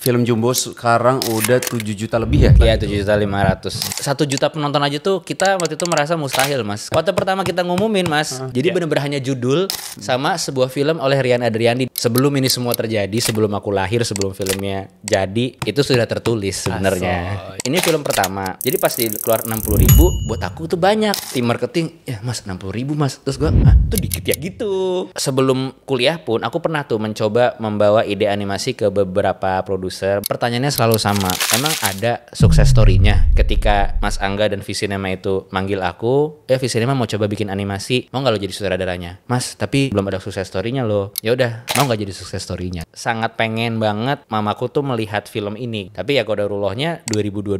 Film Jumbo sekarang udah 7 juta lebih ya? Iya 7.500.000. 1 juta penonton aja tuh kita waktu itu merasa mustahil mas. Waktu pertama kita ngumumin mas, jadi bener-bener hanya judul sama sebuah film oleh Rian Adriandi. Sebelum ini semua terjadi, sebelum aku lahir, sebelum filmnya jadi, itu sudah tertulis sebenarnya. Ini film pertama. Jadi pas keluar 60.000, buat aku tuh banyak. Tim marketing, ya mas 60.000 mas. Terus gue, tuh dikit ya gitu. Sebelum kuliah pun aku pernah tuh mencoba membawa ide animasi ke beberapa produser. Pertanyaannya selalu sama. Emang ada sukses story-nya? Ketika Mas Angga dan Visinema itu manggil aku, Visinema mau coba bikin animasi, mau nggak lo jadi sutradaranya? Mas, tapi belum ada sukses story-nya loh. Ya udah, mau nggak jadi sukses story-nya? Sangat pengen banget mamaku tuh melihat film ini. Tapi ya qadarullahnya 2022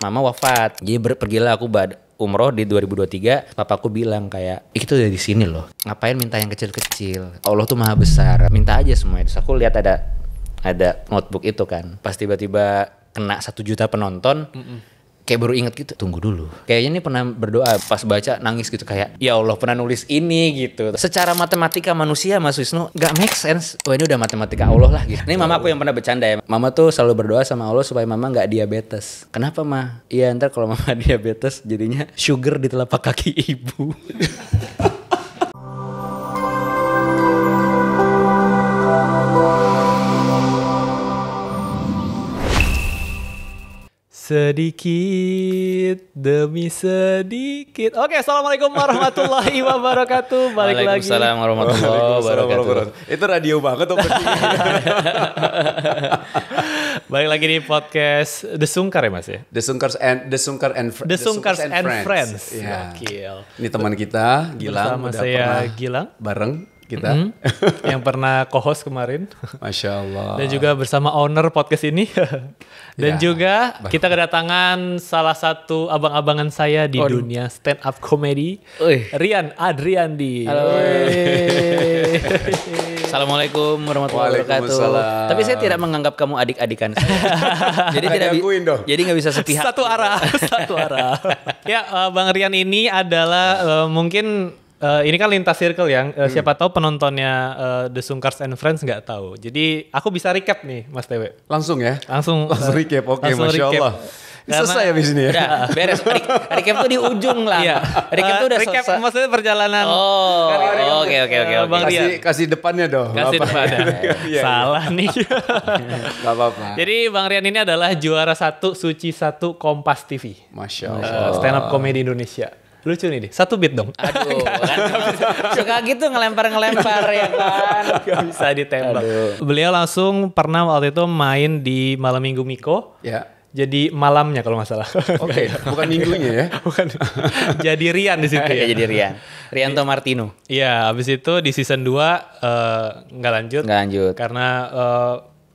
mama wafat. Jadi pergilah aku umroh di 2023, papaku bilang kayak, itu udah di sini loh. Ngapain minta yang kecil-kecil? Allah tuh maha besar. Minta aja semua itu. Aku lihat ada notebook itu kan. Pas tiba-tiba kena 1 juta penonton, kayak baru inget gitu. Tunggu dulu. Kayaknya ini pernah berdoa, pas baca nangis gitu kayak, ya Allah pernah nulis ini gitu. Secara matematika manusia Mas Wisnu gak make sense. Oh ini udah matematika Allah lah gitu. Ini mama aku yang pernah bercanda ya. Mama tuh selalu berdoa sama Allah supaya mama gak diabetes. Kenapa mah? Iya ntar kalau mama diabetes jadinya sugar di telapak kaki ibu. Sedikit demi sedikit. Oke, assalamualaikum warahmatullahi wabarakatuh. Balik lagi. Waalaikumsalam warahmatullahi wabarakatuh. Itu radio banget Balik lagi di podcast The Sungkar ya mas ya? The Sungkars and Friends. Ya. Gokil. Ini teman kita, Gilang. Bersama udah saya pernah Gilang. bareng kita. Yang pernah co-host kemarin. Masya Allah. Dan juga bersama owner podcast ini. Dan Ya, juga kita kedatangan salah satu abang-abangan saya di dunia stand up comedy. Rian Adriandi. Halo. Assalamualaikum warahmatullahi wabarakatuh. Waalaikumsalam. Tapi saya tidak menganggap kamu adik-adikan saya. Jadi tidak Diakuin dong. Jadi nggak bisa sepihak. Satu arah. Ya, Bang Rian ini adalah mungkin ini kan lintas circle yang siapa tahu penontonnya The Sungkars and Friends nggak tahu. Jadi aku bisa recap nih Mas Tewe. Langsung ya? Langsung recap. Oke, langsung Masya recap. Allah. Selesai habis ini ya? Udah, beres. Recap tuh di ujung lah. Iya. Recap tuh udah recap, selesai. maksudnya perjalanan. Oke. Bang Rian. Kasih depannya dong. Kasih Apa? depannya. Iya. Salah nih. Gak apa-apa. Jadi Bang Rian ini adalah juara 1 Suci 1 Kompas TV. Masya Allah. Stand up comedy Indonesia. Lucu nih, 1 beat dong. Aduh, kan suka gitu ngelempar ya kan. Gak bisa ditembak. Beliau langsung pernah waktu itu main di Malam Minggu Miko. Ya. Jadi malamnya kalau nggak salah. Oke, bukan minggunya ya. Bukan. Jadi Rian di situ ya. Ya jadi Rianto Martino. Iya, habis itu di season 2 nggak lanjut. Nggak lanjut. Karena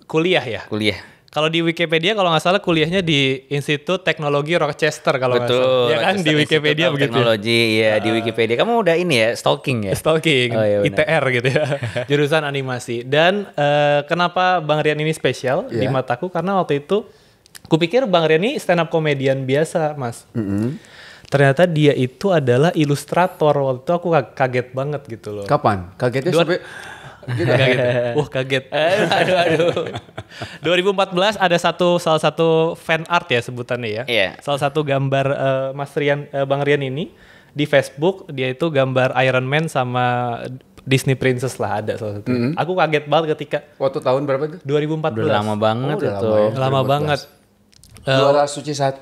kuliah ya. Kuliah. Kalau di Wikipedia kalau nggak salah kuliahnya di Institut Teknologi Rochester kalau nggak salah. Betul. Ya kan di Wikipedia begitu. Teknologi ya di Wikipedia. Kamu udah ini ya stalking ya. Stalking, Oh, iya benar. ITR gitu ya. Jurusan animasi. Dan kenapa Bang Rian ini spesial di mataku karena waktu itu kupikir Bang Rian ini stand up komedian biasa, Mas. Ternyata dia itu adalah ilustrator. Waktu itu aku kaget banget gitu loh. Kapan? Kagetnya sampai... Kaget. Wah kaget. Aduh. 2014 ada salah satu fan art ya sebutannya ya. Iya. Salah satu gambar Mas Rian, Bang Rian ini di Facebook dia itu gambar Iron Man sama Disney Princess lah ada salah satu. Aku kaget banget ketika Waktu tahun berapa itu? 2014. Udah lama banget udah itu. lama ya. Lama 2014. banget. Juara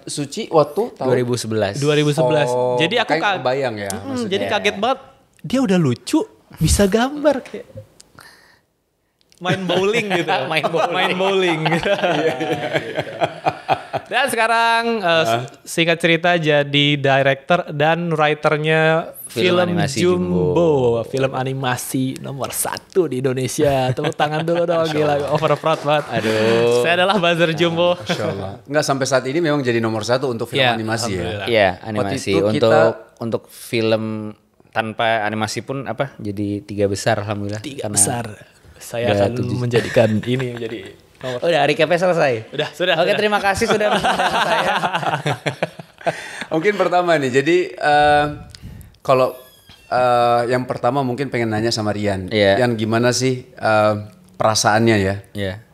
suci waktu tahun 2011. 2011. Jadi aku kayak kebayang ya. maksudnya. jadi kaget banget. Dia udah lucu, bisa gambar kayak main bowling gitu. Main bowling. Dan sekarang singkat cerita jadi director dan writernya Film film animasi Jumbo, film animasi nomor 1 di Indonesia. Tepuk tangan dulu dong, gila, overproud banget. Aduh. Saya adalah buzzer Jumbo. Masya Allah. Nggak sampai saat ini memang jadi nomor 1 untuk film Ya, animasi ya. alhamdulillah. Iya, Waktu animasi itu untuk film tanpa animasi pun jadi 3 besar alhamdulillah. 3 Karena- besar. Saya akan menjadikan ini menjadi nomor. Udah recapnya selesai. Sudah. Oke, terima kasih sudah mengundang saya. Mungkin pertama nih, jadi kalau yang pertama mungkin pengen nanya sama Rian. Iya. Rian gimana sih perasaannya ya? Iya.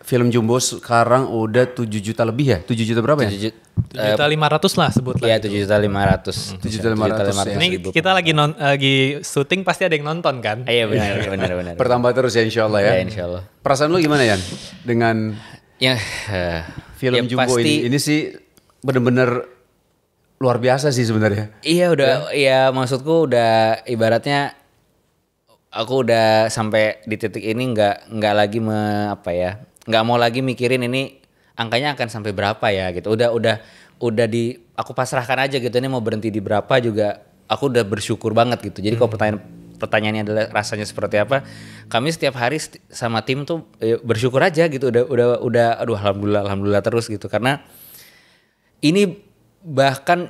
film Jumbo sekarang udah 7 juta lebih ya? 7 juta berapa ya? 7.500.000 lah sebut lah. Iya 7.500.000. 7.500.000 Ini kita lagi syuting pasti ada yang nonton kan? Iya benar. Bertambah terus ya insya Allah ya. Ya insya Allah. Perasaan lu gimana Yan? Dengan Ya film ya Jumbo pasti, ini sih bener-bener luar biasa sih sebenarnya. Iya udah, ya maksudku udah ibaratnya aku udah sampai di titik ini nggak lagi nggak mau lagi mikirin ini angkanya akan sampai berapa ya gitu. Udah aku pasrahkan aja gitu, ini mau berhenti di berapa juga aku udah bersyukur banget gitu. Jadi kalau pertanyaannya adalah rasanya seperti apa, kami setiap hari sama tim tuh bersyukur aja gitu. Udah aduh alhamdulillah terus gitu, karena ini bahkan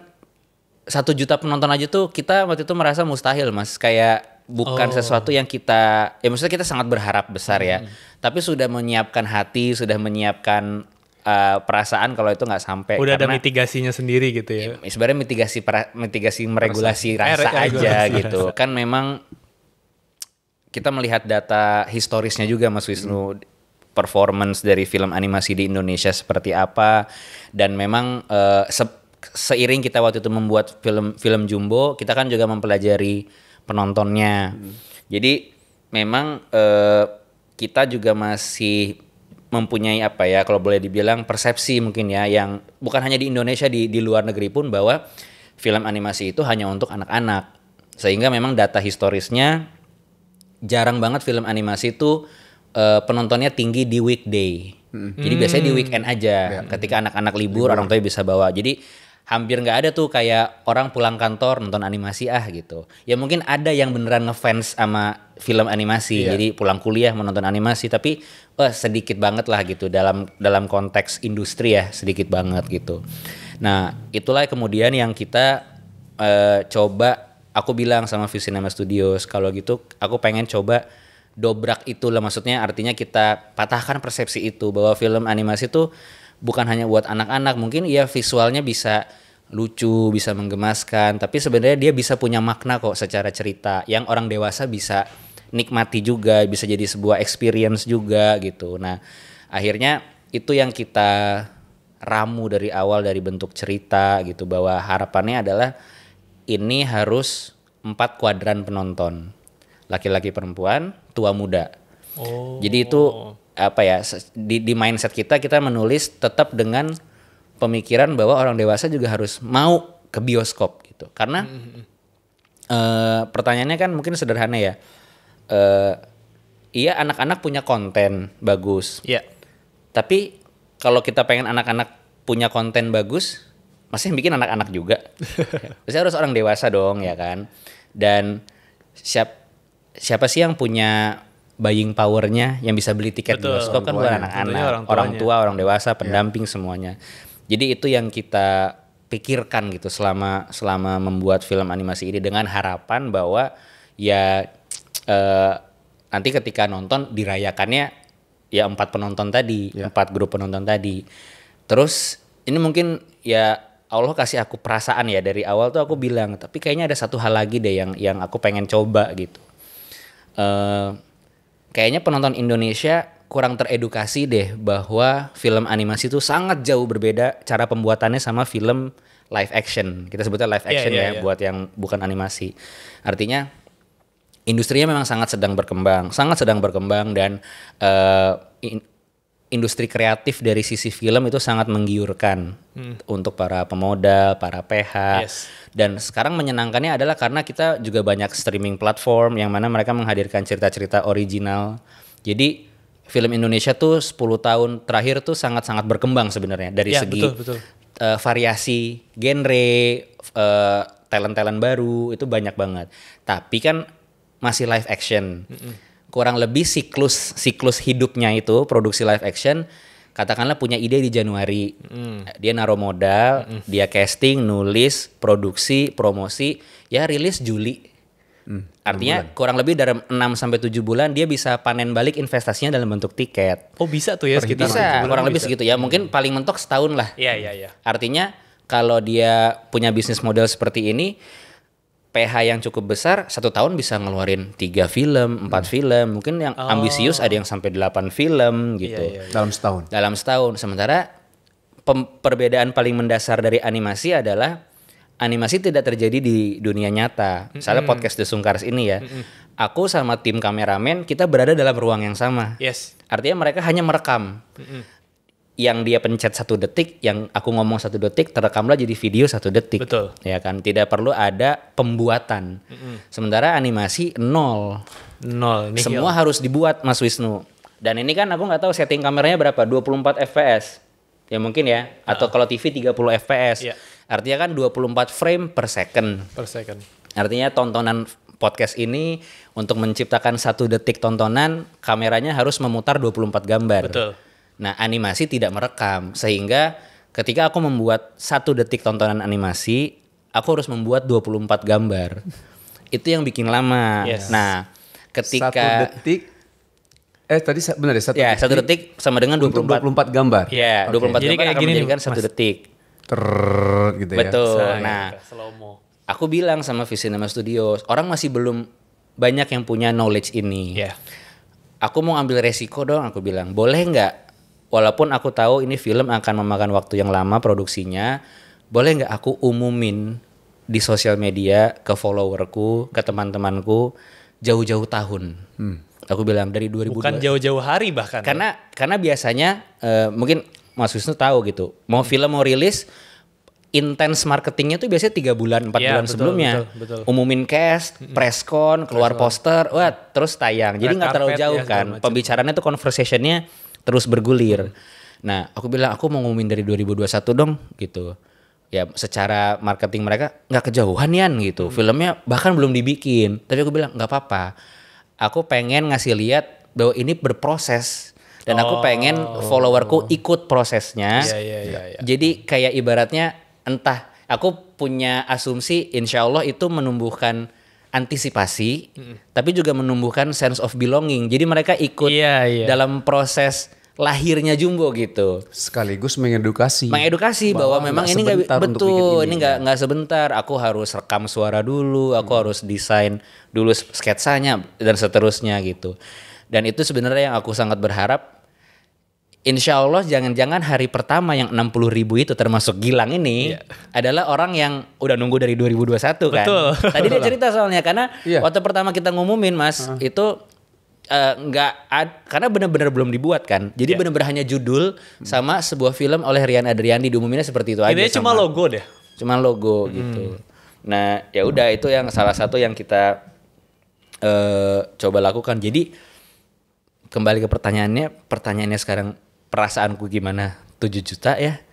1 juta penonton aja tuh kita waktu itu merasa mustahil Mas, kayak bukan sesuatu yang kita, ya maksudnya kita sangat berharap besar ya, tapi sudah menyiapkan hati, sudah menyiapkan perasaan kalau itu nggak sampai. Udah ada mitigasinya sendiri gitu ya. Sebenarnya mitigasi meregulasi rasa aja gitu. Kan memang kita melihat data historisnya juga Mas Wisnu, performance dari film animasi di Indonesia seperti apa, dan memang seiring kita waktu itu membuat film Jumbo, kita kan juga mempelajari penontonnya. Jadi memang kita juga masih mempunyai kalau boleh dibilang persepsi mungkin ya, yang bukan hanya di Indonesia, di luar negeri pun, bahwa film animasi itu hanya untuk anak-anak. Sehingga memang data historisnya jarang banget film animasi itu penontonnya tinggi di weekday. Jadi biasanya di weekend aja. Ketika anak-anak libur, orang tua bisa bawa. Jadi hampir nggak ada tuh kayak orang pulang kantor nonton animasi gitu. Ya mungkin ada yang beneran ngefans sama film animasi, jadi pulang kuliah menonton animasi, tapi sedikit banget lah gitu dalam konteks industri ya, sedikit banget gitu. Nah itulah kemudian yang kita coba, aku bilang sama Visinema Studios, kalau gitu aku pengen coba dobrak itu lah, maksudnya artinya kita patahkan persepsi itu bahwa film animasi tuh bukan hanya buat anak-anak. Mungkin ya visualnya bisa lucu, bisa menggemaskan, tapi sebenarnya dia bisa punya makna kok secara cerita yang orang dewasa bisa nikmati juga, bisa jadi sebuah experience juga gitu. Nah akhirnya itu yang kita ramu dari awal, dari bentuk cerita gitu, bahwa harapannya adalah ini harus 4 kuadran penonton, laki-laki, perempuan, tua, muda. Jadi itu di mindset kita menulis tetap dengan pemikiran bahwa orang dewasa juga harus mau ke bioskop gitu. Karena pertanyaannya kan mungkin sederhana ya. Iya anak-anak punya konten bagus. Iya. Tapi kalau kita pengen anak-anak punya konten bagus, masih bikin anak-anak juga. Pasti harus orang dewasa dong ya kan. Dan siapa sih yang punya buying powernya, yang bisa beli tiket bioskop kan bukan anak-anak, orang tua, orang dewasa, pendamping semuanya. Jadi itu yang kita pikirkan gitu selama membuat film animasi ini, dengan harapan bahwa ya nanti ketika nonton dirayakannya ya 4 penonton tadi, 4 grup penonton tadi. Terus ini mungkin ya Allah kasih aku perasaan ya, dari awal tuh aku bilang, tapi kayaknya ada satu hal lagi deh yang aku pengen coba gitu. Kayaknya penonton Indonesia kurang teredukasi deh bahwa film animasi itu sangat jauh berbeda cara pembuatannya sama film live action. Kita sebutnya live action buat yang bukan animasi. Artinya industrinya memang sangat sedang berkembang dan industri kreatif dari sisi film itu sangat menggiurkan untuk para pemodal, para PH. Dan sekarang menyenangkannya adalah karena kita juga banyak streaming platform yang mana mereka menghadirkan cerita-cerita original. Jadi film Indonesia tuh 10 tahun terakhir tuh sangat-sangat berkembang sebenarnya dari segi variasi genre, talent-talent baru itu banyak banget. Tapi kan masih live action. Kurang lebih siklus hidupnya itu produksi live action, katakanlah punya ide di Januari. Dia naruh modal, dia casting, nulis, produksi, promosi, ya rilis Juli. Artinya kurang lebih dari 6-7 bulan dia bisa panen balik investasinya dalam bentuk tiket. Oh bisa tuh ya sekitar bisa, kurang lebih segitu ya. Mungkin paling mentok setahun lah. Iya. Artinya kalau dia punya bisnis model seperti ini, PH yang cukup besar 1 tahun bisa ngeluarin 3 film, 4 film, mungkin yang ambisius ada yang sampai 8 film gitu. Dalam setahun. Dalam setahun. Sementara perbedaan paling mendasar dari animasi adalah animasi tidak terjadi di dunia nyata. Misalnya podcast The Sungkars ini ya. Aku sama tim kameramen kita berada dalam ruang yang sama. Yes. Artinya mereka hanya merekam. Yang dia pencet 1 detik, yang aku ngomong 1 detik, terekamlah jadi video 1 detik. Betul. Ya kan, tidak perlu ada pembuatan. Sementara animasi nol. Nihil. Semua harus dibuat, Mas Wisnu. Dan ini kan aku nggak tahu setting kameranya berapa, 24 fps. Ya mungkin ya, atau kalau TV 30 fps. Iya. Artinya kan 24 frame per second. Per second. Artinya tontonan podcast ini untuk menciptakan 1 detik tontonan, kameranya harus memutar 24 gambar. Betul. Nah, animasi tidak merekam, sehingga ketika aku membuat 1 detik tontonan animasi, aku harus membuat 24 gambar. Itu yang bikin lama. Yes. Nah, ketika 1 detik tadi benar ya 1 ya, detik 1 detik sama dengan untuk 24 gambar. Ya, 24 Jadi gambar kayak akan gini menjadikan nih, 1 Mas. detik. Gitu ya. Betul. Saya Nah, slow mo. aku bilang sama Visinema Studios, orang masih belum banyak yang punya knowledge ini. Ya. Aku mau ambil resiko dong, aku bilang. Boleh nggak? Walaupun aku tahu ini film akan memakan waktu yang lama produksinya, boleh nggak aku umumin di sosial media ke followerku, ke teman-temanku jauh-jauh tahun. Aku bilang dari 2002. Bukan jauh-jauh hari bahkan. Karena biasanya mungkin Mas Wisnu tahu gitu. Mau film mau rilis, intens marketingnya tuh biasanya 3 bulan, 4 Ya, bulan betul, sebelumnya. betul. Umumin cast, press-con, keluar poster, wah terus tayang. Jadi Red nggak terlalu carpet jauh ya, segala kan. macam. Pembicaraannya tuh conversationnya terus bergulir. Nah aku bilang aku mau ngumumin dari 2021 dong gitu. Ya secara marketing mereka nggak kejauhan Yan gitu. Filmnya bahkan belum dibikin. Tapi aku bilang nggak apa-apa. Aku pengen ngasih lihat bahwa ini berproses. Dan aku pengen followerku ikut prosesnya. Iya. Jadi kayak ibaratnya entah aku punya asumsi insya Allah itu menumbuhkan antisipasi, tapi juga menumbuhkan sense of belonging. Jadi mereka ikut Iya. dalam proses lahirnya Jumbo gitu. Sekaligus mengedukasi. Mengedukasi bahwa memang ini nggak sebentar untuk bikin betul, ini. ini nggak sebentar. Aku harus rekam suara dulu, aku harus desain dulu sketsanya dan seterusnya gitu. Dan itu sebenarnya yang aku sangat berharap. Insya Allah jangan-jangan hari pertama yang 60.000 itu termasuk Gilang ini adalah orang yang udah nunggu dari 2021 kan. Betul. Tadi dia cerita soalnya karena Iya. waktu pertama kita ngumumin Mas itu karena benar-benar belum dibuat kan. Jadi benar-benar hanya judul sama sebuah film oleh Rian Adriandi, diumuminnya seperti itu aja. Ini cuma logo deh. Cuma logo gitu. Nah, ya udah itu yang salah satu yang kita coba lakukan. Jadi kembali ke pertanyaannya sekarang perasaanku gimana? 7 juta ya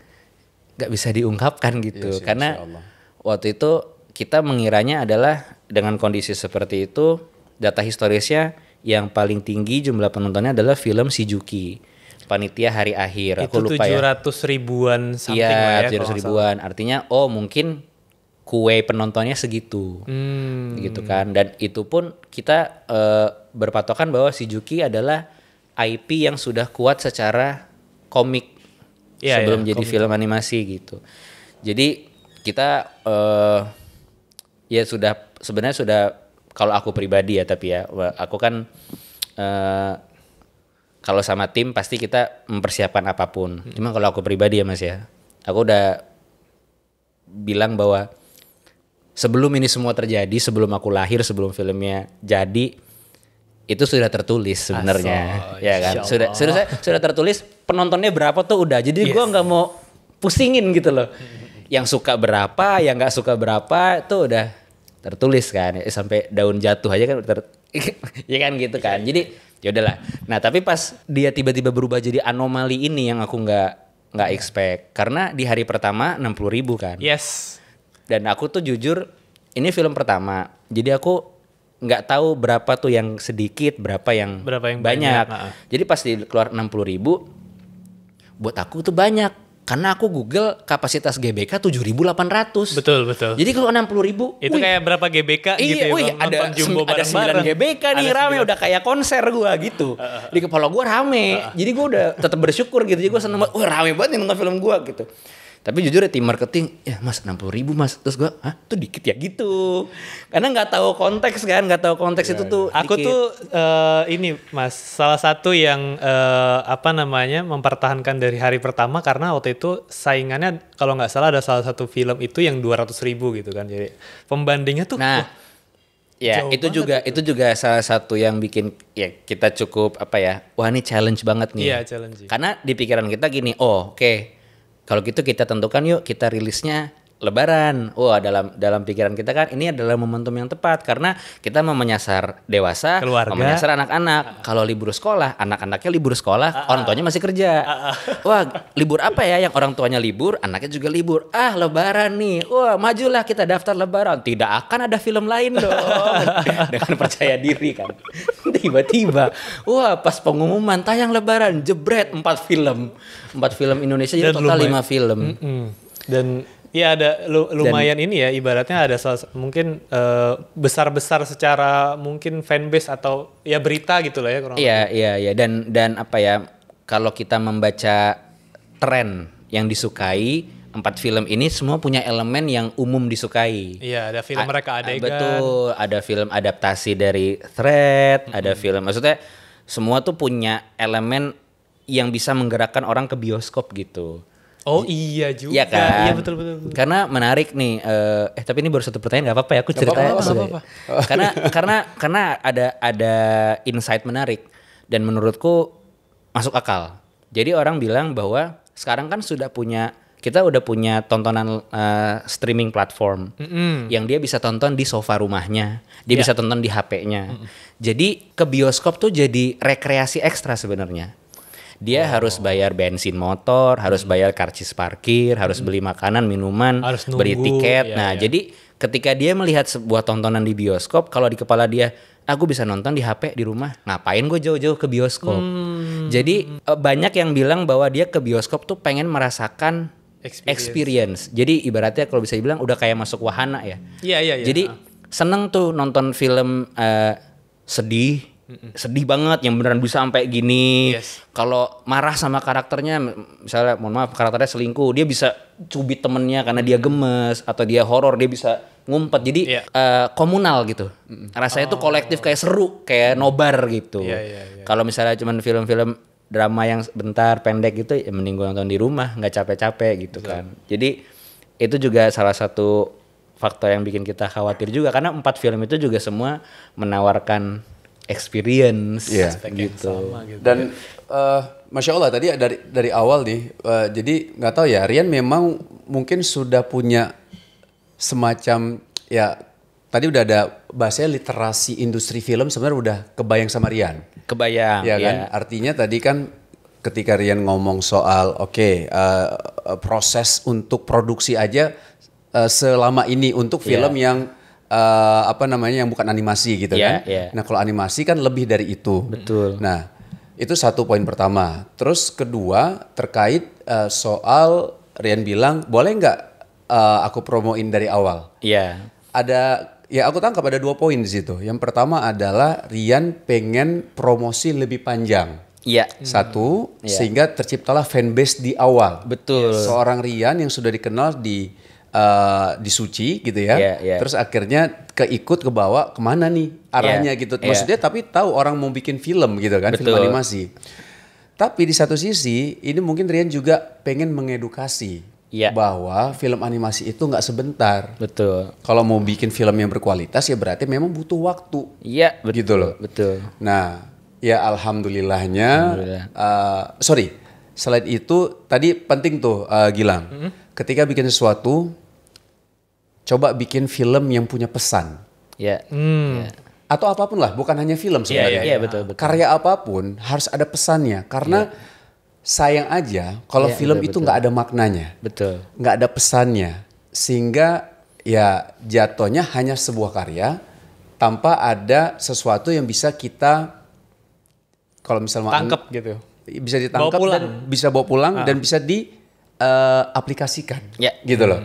nggak bisa diungkapkan gitu. Iya sih, Karena Insya Allah. waktu itu kita mengiranya adalah dengan kondisi seperti itu, data historisnya yang paling tinggi jumlah penontonnya adalah film Shizuki, Panitia Hari Akhir. Itu Aku lupa ya. 700 ribuan something Iya, lah ya. 700 ribuan. Artinya mungkin kue penontonnya segitu. Gitu kan. Dan itu pun kita berpatokan bahwa Shizuki adalah IP yang sudah kuat secara komik sebelum jadi film animasi gitu. Jadi kita ya sebenarnya sudah, kalau aku pribadi ya, tapi ya aku kan kalau sama tim pasti kita mempersiapkan apapun. Cuma kalau aku pribadi ya Mas ya, aku udah bilang bahwa sebelum ini semua terjadi, sebelum aku lahir, sebelum filmnya jadi, itu sudah tertulis sebenarnya, ya kan? Sudah tertulis, penontonnya berapa tuh udah. Jadi gua nggak mau pusingin gitu loh. Yang suka berapa, yang nggak suka berapa, itu udah tertulis kan. Sampai daun jatuh aja kan ya kan gitu kan. Jadi ya udahlah. Nah tapi pas dia tiba-tiba berubah jadi anomali ini yang aku nggak expect. Karena di hari pertama 60.000 kan. Yes. Dan aku tuh jujur ini film pertama. Jadi aku nggak tahu berapa tuh yang sedikit, berapa yang banyak. Jadi pas keluar 60.000, buat aku tuh banyak. Karena aku Google kapasitas GBK 7.800. Betul. Jadi kalau 60.000, Itu kayak berapa GBK gitu ya? ada Jumbo ada 9 GBK nih, rame, udah kayak konser gua gitu. Di kepala gua rame. Jadi gua udah tetap bersyukur gitu. Jadi gua seneng banget, wah rame banget nih nonton film gua gitu. Tapi jujur ya tim marketing, ya mas 60.000 mas. Terus gue, hah itu dikit ya gitu. Karena nggak tahu konteks kan, nggak tahu konteks itu tuh Aku dikit. tuh ini mas, salah satu yang mempertahankan dari hari pertama karena waktu itu saingannya kalau nggak salah ada salah satu film itu yang 200.000 gitu kan. Jadi pembandingnya tuh Nah, ya jauh itu juga salah satu yang bikin ya kita cukup wah ini challenge banget nih. Iya, challenging. Karena di pikiran kita gini, oke. Kalau gitu kita tentukan yuk kita rilisnya Lebaran. Dalam pikiran kita kan ini adalah momentum yang tepat karena kita mau menyasar dewasa, Keluarga. mau menyasar anak-anak. Kalau libur sekolah, anak-anaknya libur sekolah, orang tuanya masih kerja. Wah, libur apa ya yang orang tuanya libur, anaknya juga libur. Lebaran nih. Wah, majulah kita daftar Lebaran. Tidak akan ada film lain dong. Dengan percaya diri kan. Tiba-tiba, wah pas pengumuman tayang Lebaran, jebret 4 film. 4 film Indonesia jadi Dan total lumayan. 5 film. dan ya ada lumayan ini ya ibaratnya ada mungkin besar-besar secara mungkin fanbase atau ya berita gitu lah ya kurang lebih. Iya dan kalau kita membaca tren yang disukai 4 film ini semua punya elemen yang umum disukai. Iya, ada film mereka adegan. Betul, ada film adaptasi dari thread, ada film maksudnya semua tuh punya elemen yang bisa menggerakkan orang ke bioskop gitu. Oh iya juga. Iya kan? Iya betul. Karena menarik nih. Tapi ini baru satu pertanyaan, nggak apa-apa ya? Aku ceritanya. Nggak apa-apa. Karena ada insight menarik dan menurutku masuk akal. Jadi orang bilang bahwa sekarang kan kita udah punya tontonan streaming platform yang dia bisa tonton di sofa rumahnya, dia bisa tonton di HP-nya. Jadi ke bioskop tuh jadi rekreasi ekstra sebenarnya. Dia harus bayar bensin motor, harus bayar karcis parkir, harus beli makanan, minuman, Harus nunggu, beli tiket. iya, Nah, iya. jadi ketika dia melihat sebuah tontonan di bioskop, kalau di kepala dia, aku bisa nonton di HP di rumah, ngapain gue jauh-jauh ke bioskop? Jadi banyak yang bilang bahwa dia ke bioskop tuh pengen merasakan experience. Jadi ibaratnya kalau bisa dibilang udah kayak masuk wahana ya. Iya. Jadi seneng tuh nonton film sedih banget yang beneran bisa sampai gini. Yes. Kalau marah sama karakternya, misalnya mohon maaf karakternya selingkuh, dia bisa cubit temennya karena dia gemes, atau dia horor dia bisa ngumpet. Jadi komunal gitu. Rasanya tuh kolektif kayak seru, kayak nobar gitu. Iya. Kalau misalnya cuman film-film drama yang bentar pendek gitu, ya mending gue nonton di rumah, nggak capek-capek gitu kan. Jadi itu juga salah satu faktor yang bikin kita khawatir juga karena 4 film itu juga semua menawarkan experience gitu. Dan Masya Allah tadi dari awal nih, jadi nggak tahu ya, Rian memang mungkin sudah punya semacam ya tadi udah ada bahasanya literasi industri film sebenarnya udah kebayang sama Rian. Kebayang, Ya kan, artinya tadi kan ketika Rian ngomong soal proses untuk produksi aja selama ini untuk film yang yang bukan animasi gitu kan. Nah kalau animasi kan lebih dari itu. Betul. Nah itu satu poin pertama. Terus kedua terkait soal Rian bilang boleh nggak aku promoin dari awal. Iya. Aku tangkap ada 2 poin di situ. Yang pertama adalah Rian pengen promosi lebih panjang. Iya. Satu, sehingga terciptalah fanbase di awal. Betul. Seorang Rian yang sudah dikenal di Suci gitu ya. Terus akhirnya keikut ke bawah kemana nih arahnya gitu. Maksudnya tapi tahu orang mau bikin film gitu kan, film animasi. Tapi di satu sisi ini mungkin Rian juga pengen mengedukasi bahwa film animasi itu nggak sebentar. Betul. Kalau mau bikin film yang berkualitas ya berarti memang butuh waktu. Iya, betul. Gitu loh. Betul. Nah, ya alhamdulillahnya. Selain itu tadi penting tuh Gilang. Ketika bikin sesuatu, coba bikin film yang punya pesan. Iya. Atau apapun lah, bukan hanya film sebenarnya. Iya, betul. Karya apapun harus ada pesannya. Karena sayang aja kalau film itu nggak ada maknanya. Betul. Nggak ada pesannya. Sehingga ya jatuhnya hanya sebuah karya tanpa ada sesuatu yang bisa kita kalau misalnya Tangkep gitu. Bisa ditangkap dan bisa bawa pulang dan bisa diaplikasikan. Gitu loh.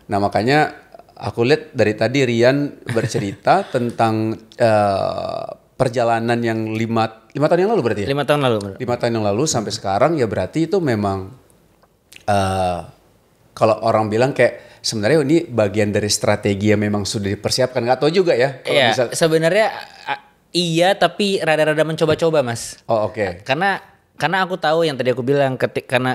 Nah makanya aku lihat dari tadi Rian bercerita tentang perjalanan yang 5 tahun yang lalu berarti ya? 5 tahun lalu. 5 tahun yang lalu sampai sekarang ya berarti itu memang kalau orang bilang kayak sebenarnya ini bagian dari strategi yang memang sudah dipersiapkan, nggak tahu juga ya. Iya, sebenarnya iya tapi rada-rada mencoba-coba Mas. Oh oke. Karena aku tahu yang tadi aku bilang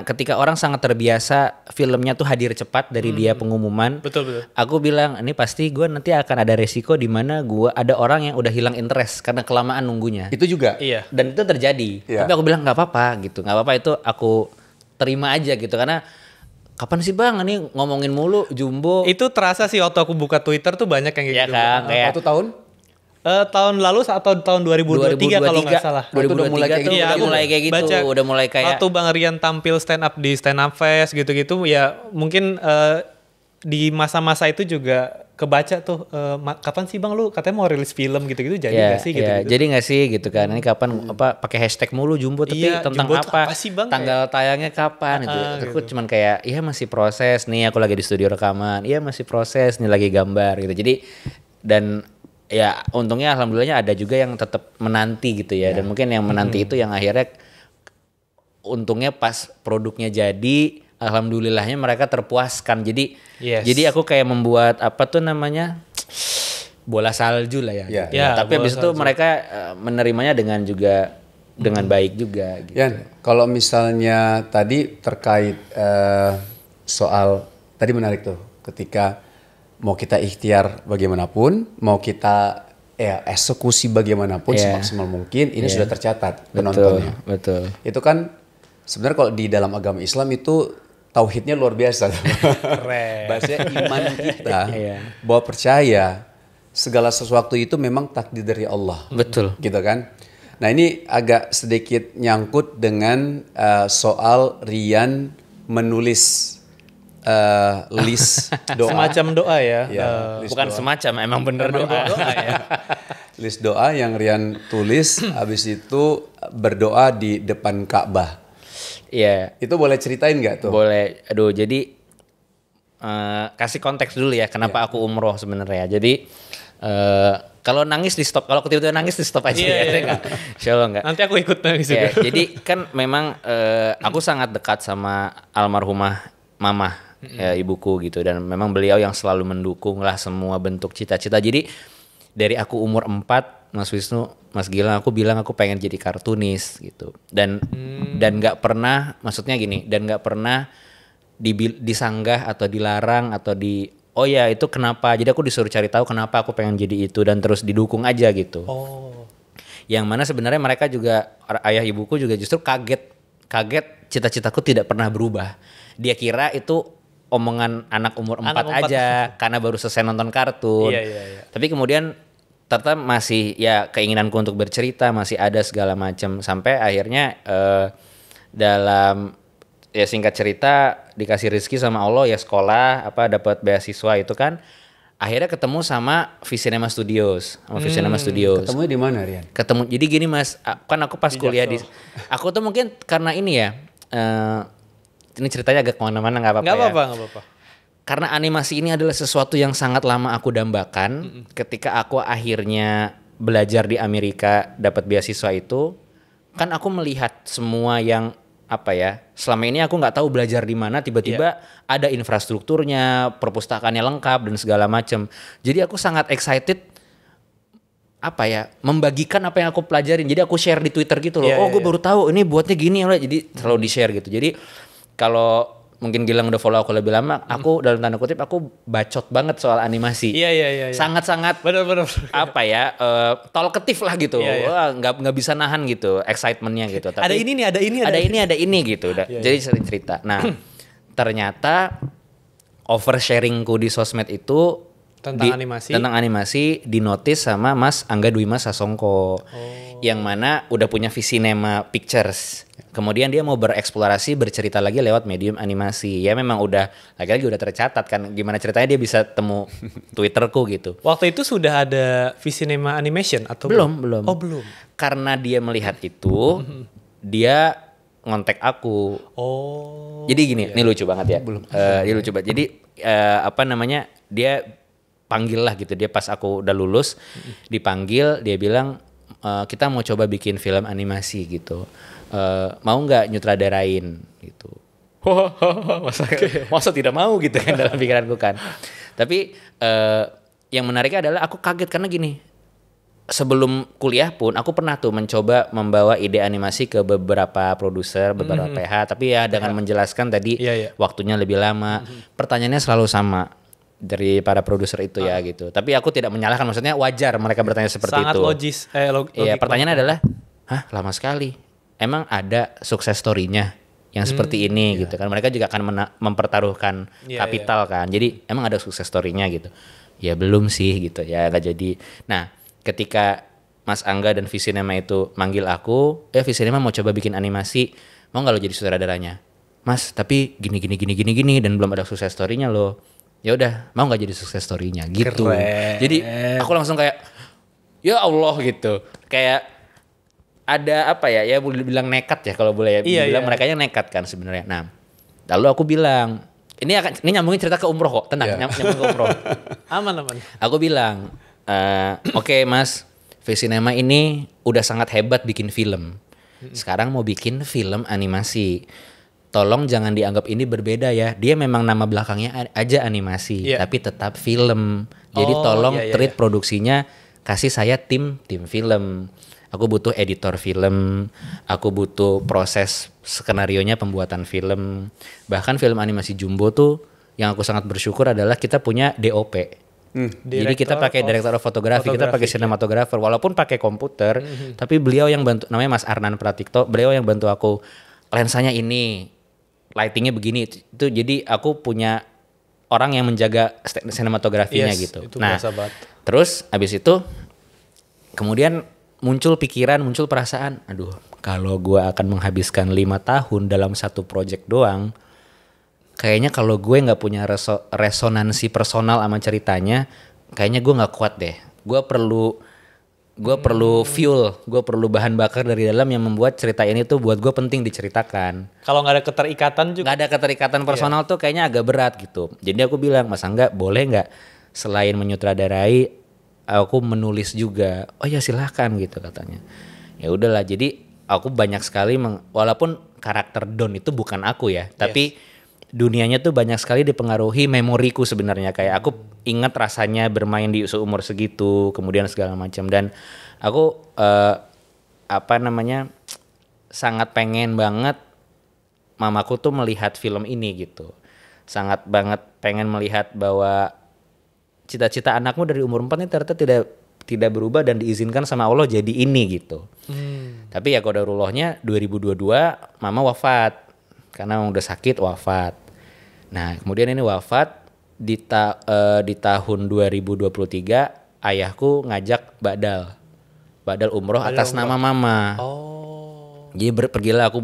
ketika orang sangat terbiasa filmnya tuh hadir cepat dari dia pengumuman. Betul. Aku bilang ini pasti gue nanti akan ada resiko di mana gue ada orang yang udah hilang interest karena kelamaan nunggunya. Itu juga. Iya. Dan itu terjadi. Iya. Tapi aku bilang nggak apa-apa gitu, nggak apa-apa itu aku terima aja gitu karena kapan sih bang ini ngomongin mulu Jumbo. Itu terasa sih waktu aku buka Twitter tuh banyak yang kayak Iya gitu. kan, kayak Satu tahun? Tahun lalu atau tahun 2023 kalau nggak salah. 2023 tuh udah mulai kayak gitu, udah mulai kayak waktu Bang Rian tampil stand up di Stand Up Fest gitu-gitu ya mungkin di masa-masa itu juga kebaca tuh kapan sih Bang lu katanya mau rilis film gitu-gitu jadi nggak sih gitu. Jadi nggak sih gitu kan. Ini kapan pakai hashtag mulu Jumbo tapi tentang Jumbo apa? Apa sih, Bang? Tanggal tayangnya kapan gitu. Aku cuman kayak iya masih proses nih aku lagi di studio rekaman. Iya masih proses nih lagi gambar gitu. Jadi dan ya untungnya alhamdulillahnya ada juga yang tetap menanti gitu ya. Dan mungkin yang menanti itu yang akhirnya untungnya pas produknya jadi alhamdulillahnya mereka terpuaskan. Jadi jadi aku kayak membuat apa tuh namanya bola salju lah ya. Ya. Gitu. Tapi habis itu mereka menerimanya dengan baik juga gitu. Yan, kalau misalnya tadi terkait soal tadi menarik tuh ketika mau kita ikhtiar bagaimanapun, mau kita eksekusi bagaimanapun semaksimal mungkin ini sudah tercatat penontonnya. Betul. Itu kan sebenarnya kalau di dalam agama Islam itu tauhidnya luar biasa. Bahasanya iman kita bahwa percaya segala sesuatu itu memang takdir dari Allah. Betul. Gitu kan? Nah, ini agak sedikit nyangkut dengan soal Rian menulis list doa. Semacam doa ya. Bukan doa. semacam, emang bener doa ya. List doa yang Rian tulis habis itu berdoa di depan Ka'bah. Iya. Itu boleh ceritain nggak tuh? Boleh. Aduh, jadi kasih konteks dulu ya kenapa aku umroh sebenarnya. Jadi kalau nangis di stop, kalau tiba-tiba nangis di stop aja ya. Insyaallah enggak. Nanti aku ikut nangis juga. Jadi kan memang aku sangat dekat sama almarhumah mamah. Ibuku gitu dan memang beliau yang selalu mendukung lah semua bentuk cita-cita. Jadi dari aku umur 4 Mas Wisnu, Mas Gilang aku bilang aku pengen jadi kartunis gitu. Dan nggak pernah maksudnya gini dan nggak pernah disanggah atau dilarang atau oh ya itu kenapa. Jadi aku disuruh cari tahu kenapa aku pengen jadi itu dan terus didukung aja gitu. Yang mana sebenarnya mereka juga ayah ibuku juga justru kaget cita-citaku tidak pernah berubah. Dia kira itu omongan anak umur 4 aja karena baru selesai nonton kartun. Iya. Tapi kemudian ternyata masih ya keinginanku untuk bercerita masih ada segala macam sampai akhirnya dalam ya singkat cerita dikasih rezeki sama Allah ya sekolah dapat beasiswa itu kan akhirnya ketemu sama Visinema Studios Ketemunya di mana, Rian? jadi gini Mas kan aku pas kuliah aku tuh mungkin karena ini ya ini ceritanya agak kemana-mana nggak apa-apa. Karena animasi ini adalah sesuatu yang sangat lama aku dambakan. Ketika aku akhirnya belajar di Amerika dapat beasiswa itu, kan aku melihat semua yang selama ini aku nggak tahu belajar di mana. Tiba-tiba ada infrastrukturnya, perpustakaannya lengkap dan segala macam. Jadi aku sangat excited. Membagikan apa yang aku pelajarin. Jadi aku share di Twitter gitu loh. Gue baru tahu ini buatnya gini loh. Jadi selalu di share gitu. Jadi kalau mungkin Gilang udah follow aku lebih lama, aku dalam tanda kutip aku bacot banget soal animasi. Iya. Sangat-sangat benar. talkative lah gitu. Wah, nggak bisa nahan gitu, excitementnya gitu. Tapi ada ini gitu. Jadi sering cerita. Nah, ternyata oversharingku di sosmed itu tentang animasi dinotis sama Mas Angga Dwi Mas Sasongko. Yang mana udah punya Visinema Pictures. Kemudian dia mau bereksplorasi bercerita lagi lewat medium animasi. Ya memang udah lagi-lagi udah tercatat kan gimana ceritanya dia bisa temu Twitterku gitu. Waktu itu sudah ada Visinema Animation atau belum? Oh, belum. Karena dia melihat itu dia ngontek aku. Jadi gini, ini lucu banget ya. Dia lucu banget. Jadi dia panggil lah gitu. Dia pas aku udah lulus dipanggil, dia bilang kita mau coba bikin film animasi gitu. Mau nggak nyutradarain gitu. masa tidak mau gitu kan dalam pikiranku kan. Tapi yang menariknya adalah aku kaget karena gini, sebelum kuliah pun aku pernah tuh mencoba membawa ide animasi ke beberapa produser, beberapa PH, tapi ya dengan menjelaskan tadi waktunya lebih lama. Pertanyaannya selalu sama dari para produser itu ya gitu. Tapi aku tidak menyalahkan, maksudnya wajar mereka bertanya seperti sangat itu. Logis. Iya, pertanyaannya adalah, lama sekali. Emang ada sukses story-nya yang seperti ini gitu kan. Mereka juga akan mempertaruhkan kapital kan. Jadi emang ada sukses story-nya gitu. Ya belum sih gitu ya, gak jadi. Nah, ketika Mas Angga dan Visinema itu manggil aku, Visinema mau coba bikin animasi, mau gak lo jadi sutradaranya? Mas, tapi gini dan belum ada sukses story-nya lo. Ya udah, mau gak jadi sukses story-nya gitu. Keren. Jadi aku langsung kayak, ya Allah gitu. Kayak ada apa ya boleh bilang nekat ya kalau boleh ya. Bilang mereka yang nekat kan sebenarnya. Nah, lalu aku bilang, ini nyambungin cerita ke umroh kok, tenang, nyambung ke umroh. Aman. Aku bilang, oke, Mas, Visinema ini udah sangat hebat bikin film. Sekarang mau bikin film animasi. Tolong jangan dianggap ini berbeda ya. Dia memang nama belakangnya aja animasi, tapi tetap film. Jadi tolong treat produksinya, kasih saya tim film. Aku butuh editor film, aku butuh proses skenarionya pembuatan film. Bahkan film animasi Jumbo tuh yang aku sangat bersyukur adalah kita punya DOP. Jadi kita pakai director of photography, kita pakai cinematographer, walaupun pakai komputer, tapi beliau yang bantu, namanya Mas Arnan Pratikto, beliau yang bantu aku, lensanya ini, lightingnya begini, itu jadi aku punya orang yang menjaga sinematografinya gitu. Nah, terus abis itu kemudian muncul pikiran, muncul perasaan, aduh kalau gue akan menghabiskan 5 tahun dalam satu project doang, kayaknya kalau gue gak punya resonansi personal sama ceritanya, kayaknya gue gak kuat deh. Gue perlu fuel, gue perlu bahan bakar dari dalam yang membuat cerita ini tuh buat gue penting diceritakan. Kalau gak ada keterikatan juga. Gak ada keterikatan personal tuh kayaknya agak berat gitu. Jadi aku bilang, Mas Angga boleh gak selain menyutradarai, aku menulis juga. Oh ya silahkan gitu katanya. Ya udahlah, jadi aku banyak sekali walaupun karakter Don itu bukan aku ya, tapi dunianya tuh banyak sekali dipengaruhi memoriku sebenarnya. Kayak aku ingat rasanya bermain di seumur segitu, kemudian segala macam. Dan aku sangat pengen banget mamaku tuh melihat film ini gitu. Sangat banget pengen melihat bahwa cita-cita anakmu dari umur 4 ini ternyata tidak berubah dan diizinkan sama Allah jadi ini gitu. Tapi ya qadarullahnya 2022 mama wafat karena udah sakit wafat. Nah kemudian ini wafat di tahun 2023 ayahku ngajak badal umroh atas nama mama. Jadi pergilah aku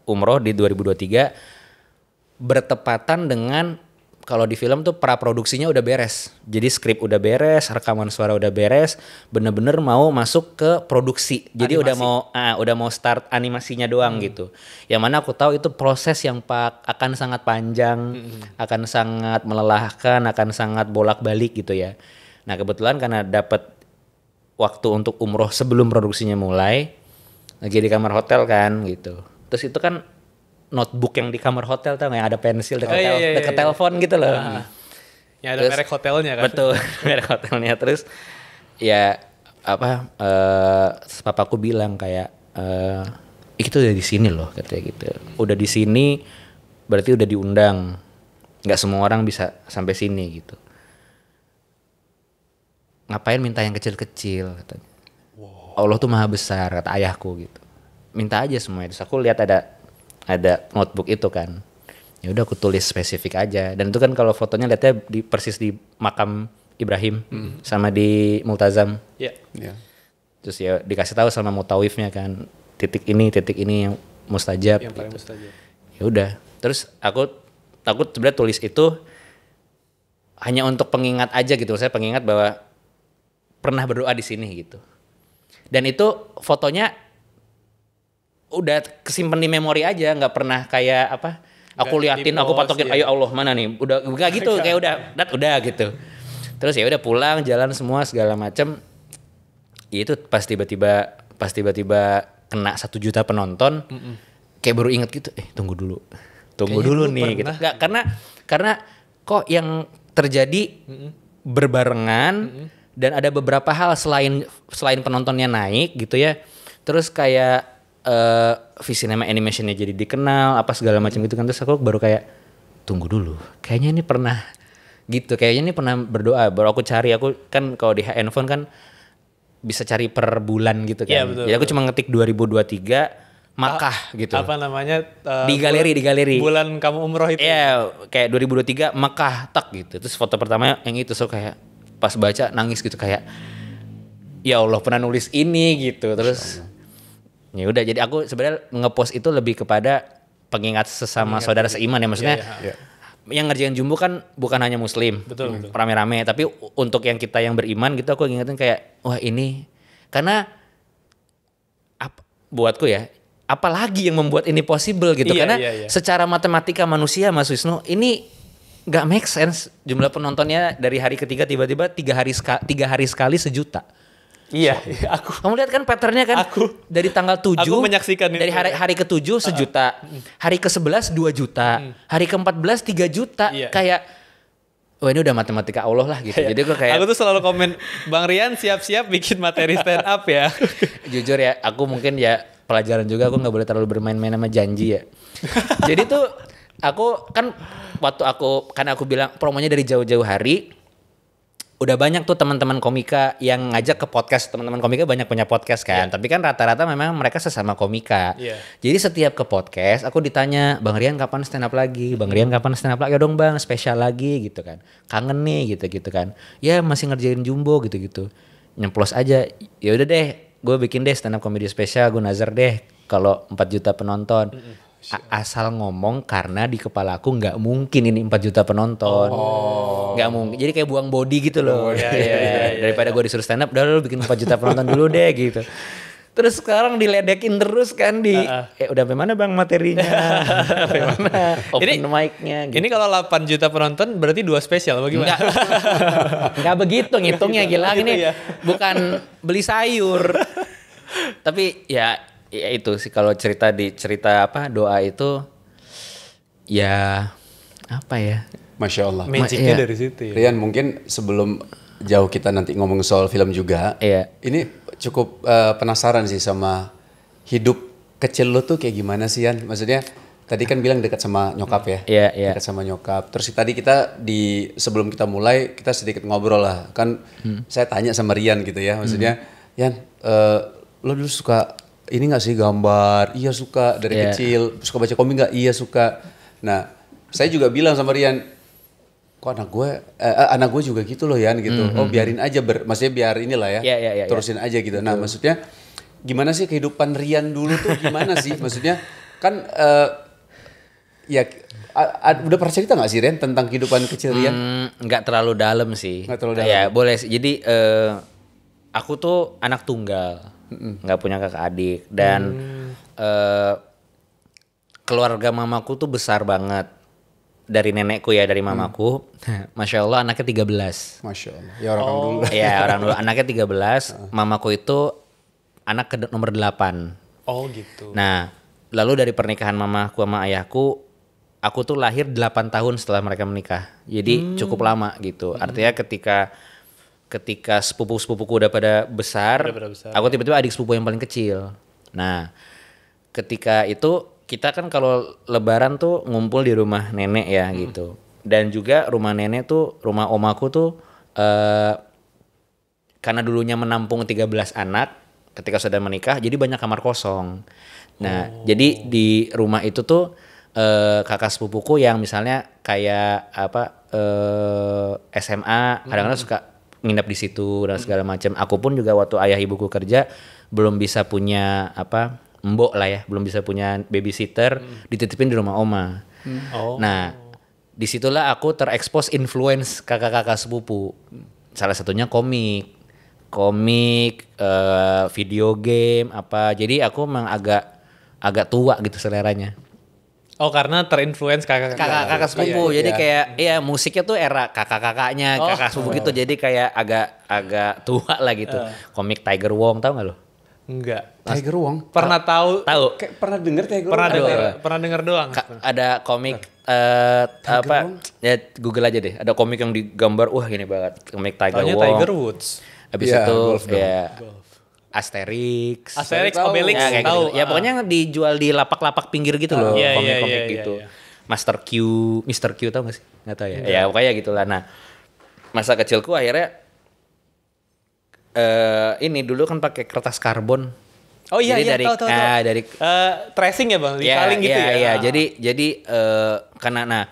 umroh di 2023 bertepatan dengan kalau di film tuh praproduksinya udah beres. Jadi skrip udah beres, rekaman suara udah beres, bener-bener mau masuk ke produksi. Jadi udah mau start animasinya doang gitu. Yang mana aku tahu itu proses yang akan sangat panjang, akan sangat melelahkan, akan sangat bolak-balik gitu ya. Nah, kebetulan karena dapat waktu untuk umroh sebelum produksinya mulai, lagi di kamar hotel kan gitu. Terus itu kan notebook yang di kamar hotel tuh yang ada pensil dekat telepon gitu loh. Ya ada merek hotelnya kan. Betul, merek hotelnya. Terus ya papaku bilang kayak itu udah di sini loh katanya gitu. Udah di sini berarti udah diundang. Nggak semua orang bisa sampai sini gitu. Ngapain minta yang kecil-kecil katanya. Allah tuh maha besar kata ayahku gitu. Minta aja semuanya. Terus aku lihat ada notebook itu kan. Ya udah aku tulis spesifik aja. Dan itu kan kalau fotonya lihatnya persis di makam Ibrahim sama di Multazam. Terus ya dikasih tahu sama mutawifnya kan, titik ini yang mustajab. Yang paling mustajab. Ya udah. Terus aku sebenarnya tulis itu hanya untuk pengingat aja gitu. Saya pengingat bahwa pernah berdoa di sini gitu. Dan itu fotonya udah kesimpan di memori aja, nggak pernah kayak apa? Aku liatin, aku patokin, ayo Allah mana nih? Udah nggak gitu, kayak udah gitu. Terus ya udah pulang, jalan semua segala macem. Ya itu pas tiba-tiba kena 1 juta penonton, kayak baru inget gitu. Tunggu dulu. tunggu dulu nih gitu. Nggak, karena kok yang terjadi berbarengan dan ada beberapa hal selain penontonnya naik gitu ya. Terus kayak Visinema animationnya jadi dikenal apa segala macam gitu kan. Terus aku baru kayak tunggu dulu. Kayaknya ini pernah gitu. Kayaknya ini pernah berdoa. Baru aku cari, aku kan kalau di handphone kan bisa cari per bulan gitu kan. Betul, jadi aku cuma ngetik 2023 Makkah gitu. Apa namanya? Di galeri. Bulan kamu umroh itu. Iya, kayak 2023 Makkah tak gitu. Terus foto pertama yang itu, so kayak pas baca nangis gitu kayak ya Allah pernah nulis ini gitu. Terus ya udah, jadi aku sebenarnya ngepost itu lebih kepada pengingat sesama saudara seiman ya, maksudnya. Yang ngerjain Jumbo kan bukan hanya muslim, betul. Rame-rame, tapi untuk yang kita yang beriman gitu aku ingetin kayak wah ini karena buatku ya, apalagi yang membuat ini possible gitu, karena secara matematika manusia Mas Wisnu ini nggak make sense jumlah penontonnya dari hari ketiga tiba-tiba 3 hari sekali 1 juta. Iya, aku. Kamu lihat kan patternnya kan? Dari tanggal 7. Aku menyaksikan dari hari ke-7 1 juta. Hari ke-11 2 juta. Hari ke-14 3 juta. Kayak wah ini udah matematika Allah lah gitu. Jadi aku kayak, aku tuh selalu komen, Bang Rian siap-siap bikin materi stand up ya. Jujur ya, aku mungkin ya pelajaran juga, aku nggak boleh terlalu bermain-main sama janji ya. Jadi tuh aku kan waktu aku bilang promonya dari jauh-jauh hari. Udah banyak tuh teman-teman komika yang ngajak ke podcast. Teman-teman komika banyak punya podcast kan. Tapi kan rata-rata memang mereka sesama komika. Jadi setiap ke podcast aku ditanya, Bang Rian kapan stand up lagi? Bang Rian kapan stand up lagi? Ya dong Bang, spesial lagi gitu kan. Kangen nih gitu kan. Ya masih ngerjain Jumbo gitu. Nyemplos aja. Ya udah deh, gue bikin deh stand up comedy spesial. Gue nazar deh kalau 4 juta penonton. Asal ngomong karena di kepala aku nggak mungkin ini 4 juta penonton. Nggak mungkin. Jadi kayak buang body gitu loh. Daripada gue disuruh stand up, udah lu bikin 4 juta penonton dulu deh gitu. Terus sekarang diledekin terus kan udah sampai mana Bang materinya? Sampai mana open mic-nya gitu. Ini kalau 8 juta penonton berarti 2 spesial bagaimana? Enggak begitu ngitungnya, gila ini bukan beli sayur. Tapi ya itu sih kalau cerita apa doa itu ya apa ya, Masya Allah. Magicnya dari situ ya. Rian, mungkin sebelum jauh kita nanti ngomong soal film juga, ini cukup penasaran sih sama hidup kecil lo tuh kayak gimana sih Yan? Maksudnya tadi kan bilang dekat sama nyokap ya, dekat sama nyokap. Terus tadi kita sebelum kita mulai kita sedikit ngobrol lah, kan saya tanya sama Rian gitu ya, maksudnya Yan, lo dulu suka ini gak sih gambar? Iya suka dari kecil. Suka baca komik gak? Iya suka. Nah saya juga bilang sama Rian, kok anak gue juga gitu loh Yan gitu. Oh biarin aja, maksudnya biar inilah ya, terusin aja gitu. Nah maksudnya gimana sih kehidupan Rian dulu tuh gimana sih? Maksudnya kan ya udah pernah cerita gak sih Rian tentang kehidupan kecil Rian? Nggak terlalu dalam sih. Nggak terlalu dalam. Ya boleh sih. Jadi aku tuh anak tunggal. Nggak punya kakak adik dan keluarga mamaku tuh besar banget dari nenekku ya, dari mamaku. Masya Allah anaknya 13. Masya Allah. Ya orang dulu. Ya orang dulu anaknya 13. Mamaku itu anak nomor 8. Oh gitu. Nah lalu dari pernikahan mamaku sama ayahku, aku tuh lahir 8 tahun setelah mereka menikah. Jadi cukup lama gitu. Artinya ketika sepupu-sepupuku udah pada besar, aku tiba-tiba adik sepupu yang paling kecil. Nah, ketika itu kita kan kalau lebaran tuh ngumpul di rumah nenek ya gitu. Dan juga rumah nenek tuh, rumah omaku tuh karena dulunya menampung 13 anak, ketika sudah menikah jadi banyak kamar kosong. Nah, jadi di rumah itu tuh kakak sepupuku yang misalnya kayak SMA kadang-kadang suka nginep di situ dan segala macam. Aku pun juga waktu ayah ibuku kerja belum bisa punya mbok lah ya, belum bisa punya babysitter, dititipin di rumah oma. Nah, disitulah aku terekspos influence kakak-kakak sepupu. Salah satunya komik, video game apa. Jadi aku memang agak tua gitu seleranya. Oh karena terinfluence kakak sepupu. Jadi kayak musiknya tuh era kakak-kakaknya, kakak sepupu gitu. Jadi kayak agak tua lah gitu. Komik Tiger Wong, tahu nggak lo? Enggak. Tiger Wong. Pernah tahu? Kayak pernah denger Tiger Wong. Pernah denger doang. Ada komik apa? Ya Google aja deh. Ada komik yang digambar, wah gini banget. Komik Tiger Wong. Tiger Woods. Habis itu ya Asterix, Obelix, ya, kayak tahu. Gitu. Ya pokoknya yang dijual di lapak-lapak pinggir gitu loh, komik-komik gitu. Master Q, Mr. Q tau gak sih? Nggak tahu ya. Ya pokoknya gitulah. Nah, masa kecilku akhirnya ini dulu kan pakai kertas karbon. Oh iya, jadi tahu. dari tracing ya bang, disaling gitu ya. Iya, jadi karena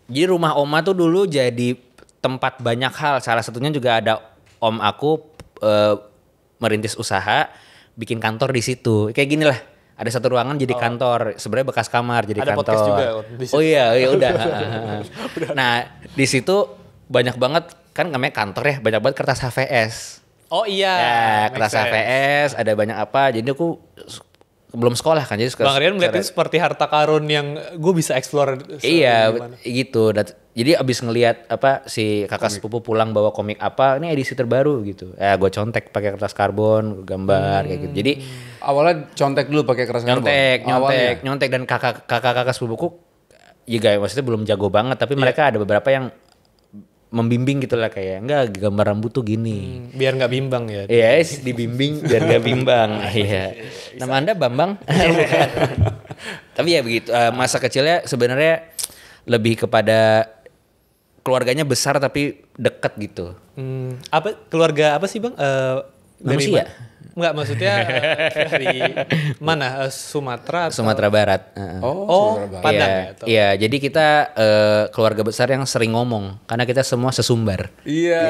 jadi rumah oma tuh dulu jadi tempat banyak hal. Salah satunya juga ada om aku merintis usaha, bikin kantor di situ. Kayak gini lah. Ada satu ruangan jadi kantor, sebenarnya bekas kamar jadi ada kantor. Podcast juga. Oh iya udah. Nah di situ banyak banget kan namanya kantor ya, banyak banget kertas HVS. Oh iya. Ya, kertas HVS, ada banyak apa. Jadi aku belum sekolah kan, jadi Bang Rian melihatnya seperti harta karun yang gue bisa explore. Iya gitu. Jadi abis ngelihat apa si kakak sepupu pulang bawa komik apa, ini edisi terbaru gitu. Ya gue contek pakai kertas karbon, gambar kayak gitu. Jadi awalnya contek dulu pakai kertas karbon. Nyontek dan kakak sepupuku juga maksudnya belum jago banget, tapi mereka ada beberapa yang membimbing gitu lah, kayak enggak gambar rambut tuh gini. Biar nggak bimbang ya. Yes, dibimbing biar nggak bimbang. Iya. Nama Anda Bambang? Tapi ya begitu. Masa kecilnya sebenarnya lebih kepada keluarganya besar tapi dekat gitu. Apa keluarga apa sih bang? Manusia? Enggak, maksudnya dari mana? Sumatera? Sumatera Barat. Padang ya? Iya, jadi kita keluarga besar yang sering ngomong karena kita semua sesumbar. Iya.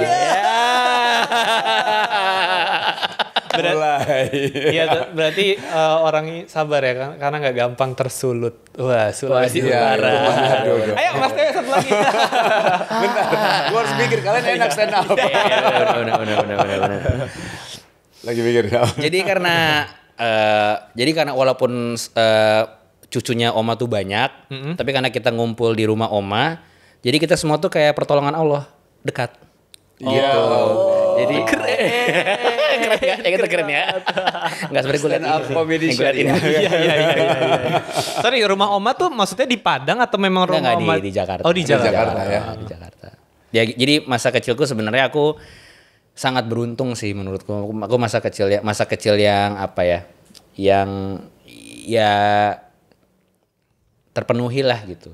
Berarti orang sabar ya kan, karena nggak gampang tersulut. Wah, Sulawesi Utara. Ayo Mas Teo satu lagi. Bentar, gue harus mikir kalian enak stand up. Benar. Lagi mikir. Jadi karena walaupun cucunya oma tuh banyak, tapi karena kita ngumpul di rumah oma, jadi kita semua tuh kayak pertolongan Allah, dekat. Iya. Jadi keren ya. Enggak sebenarnya gue lihat komedi show. Iya. Sorry, rumah oma tuh maksudnya di Padang atau memang rumah oma di Jakarta? Oh, di Jakarta ya. Di Jakarta. Ya, jadi masa kecilku sebenarnya aku sangat beruntung sih menurutku. Aku masa kecil yang apa ya? Yang ya terpenuhi lah gitu.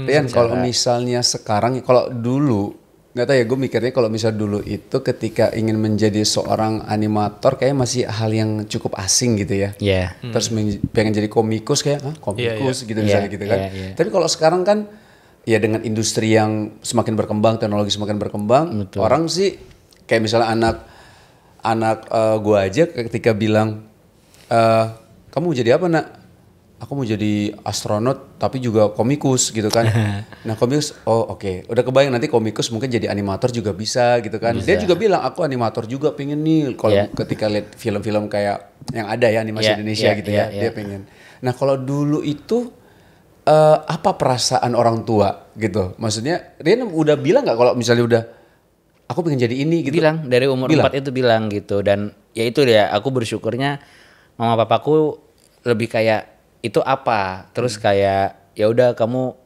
Rian, kalau misalnya sekarang, kalau dulu nggak tahu ya, gue mikirnya kalau misal dulu itu ketika ingin menjadi seorang animator kayak masih hal yang cukup asing gitu ya. Iya. Terus pengen jadi komikus kayak komikus gitu misalnya gitu kan. Tapi kalau sekarang kan ya dengan industri yang semakin berkembang, teknologi semakin berkembang, orang sih kayak misalnya anak gue aja ketika bilang kamu mau jadi apa nak? Aku mau jadi astronot tapi juga komikus gitu kan. Nah komikus, oke. Udah kebayang nanti komikus mungkin jadi animator juga bisa gitu kan. Dia juga bilang aku animator juga pengen nih. Kalau ketika lihat film-film kayak yang ada ya animasi Indonesia gitu ya. Dia pengen. Nah kalau dulu itu apa perasaan orang tua gitu? Maksudnya Rian udah bilang nggak kalau misalnya udah aku pengen jadi ini gitu? Bilang dari umur 4 itu bilang gitu. Dan ya itu dia, aku bersyukurnya mama papaku lebih kayak itu apa, terus kayak ya udah kamu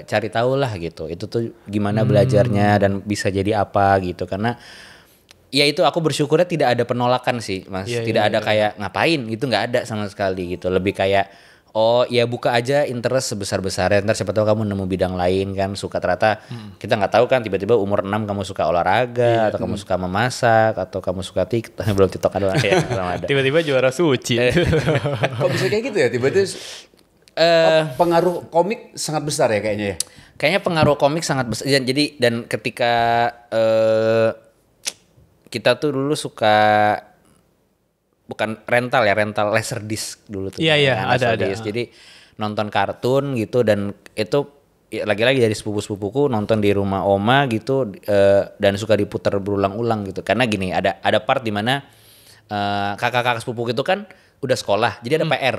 cari tahu lah gitu, itu tuh gimana belajarnya dan bisa jadi apa gitu. Karena ya itu aku bersyukurnya tidak ada penolakan sih mas, tidak ada kayak ngapain gitu, nggak ada sama sekali gitu. Lebih kayak ya buka aja interest sebesar-besarnya, ntar siapa tahu kamu nemu bidang lain kan, suka ternyata kita nggak tahu kan, tiba-tiba umur 6 kamu suka olahraga atau kamu suka memasak atau kamu suka TikTok, belum TikTok ada ya, ada. Tiba-tiba juara suci. Kok bisa kayak gitu ya, tiba-tiba pengaruh komik sangat besar ya kayaknya ya? Kayaknya pengaruh komik sangat besar, jadi dan ketika kita tuh dulu suka bukan rental laserdisc dulu tuh. Iya, ada. Jadi nonton kartun gitu, dan itu lagi-lagi dari sepupu-sepupuku nonton di rumah oma gitu, dan suka diputar berulang-ulang gitu. Karena gini, ada part di mana kakak-kakak sepupu itu kan udah sekolah, jadi ada PR.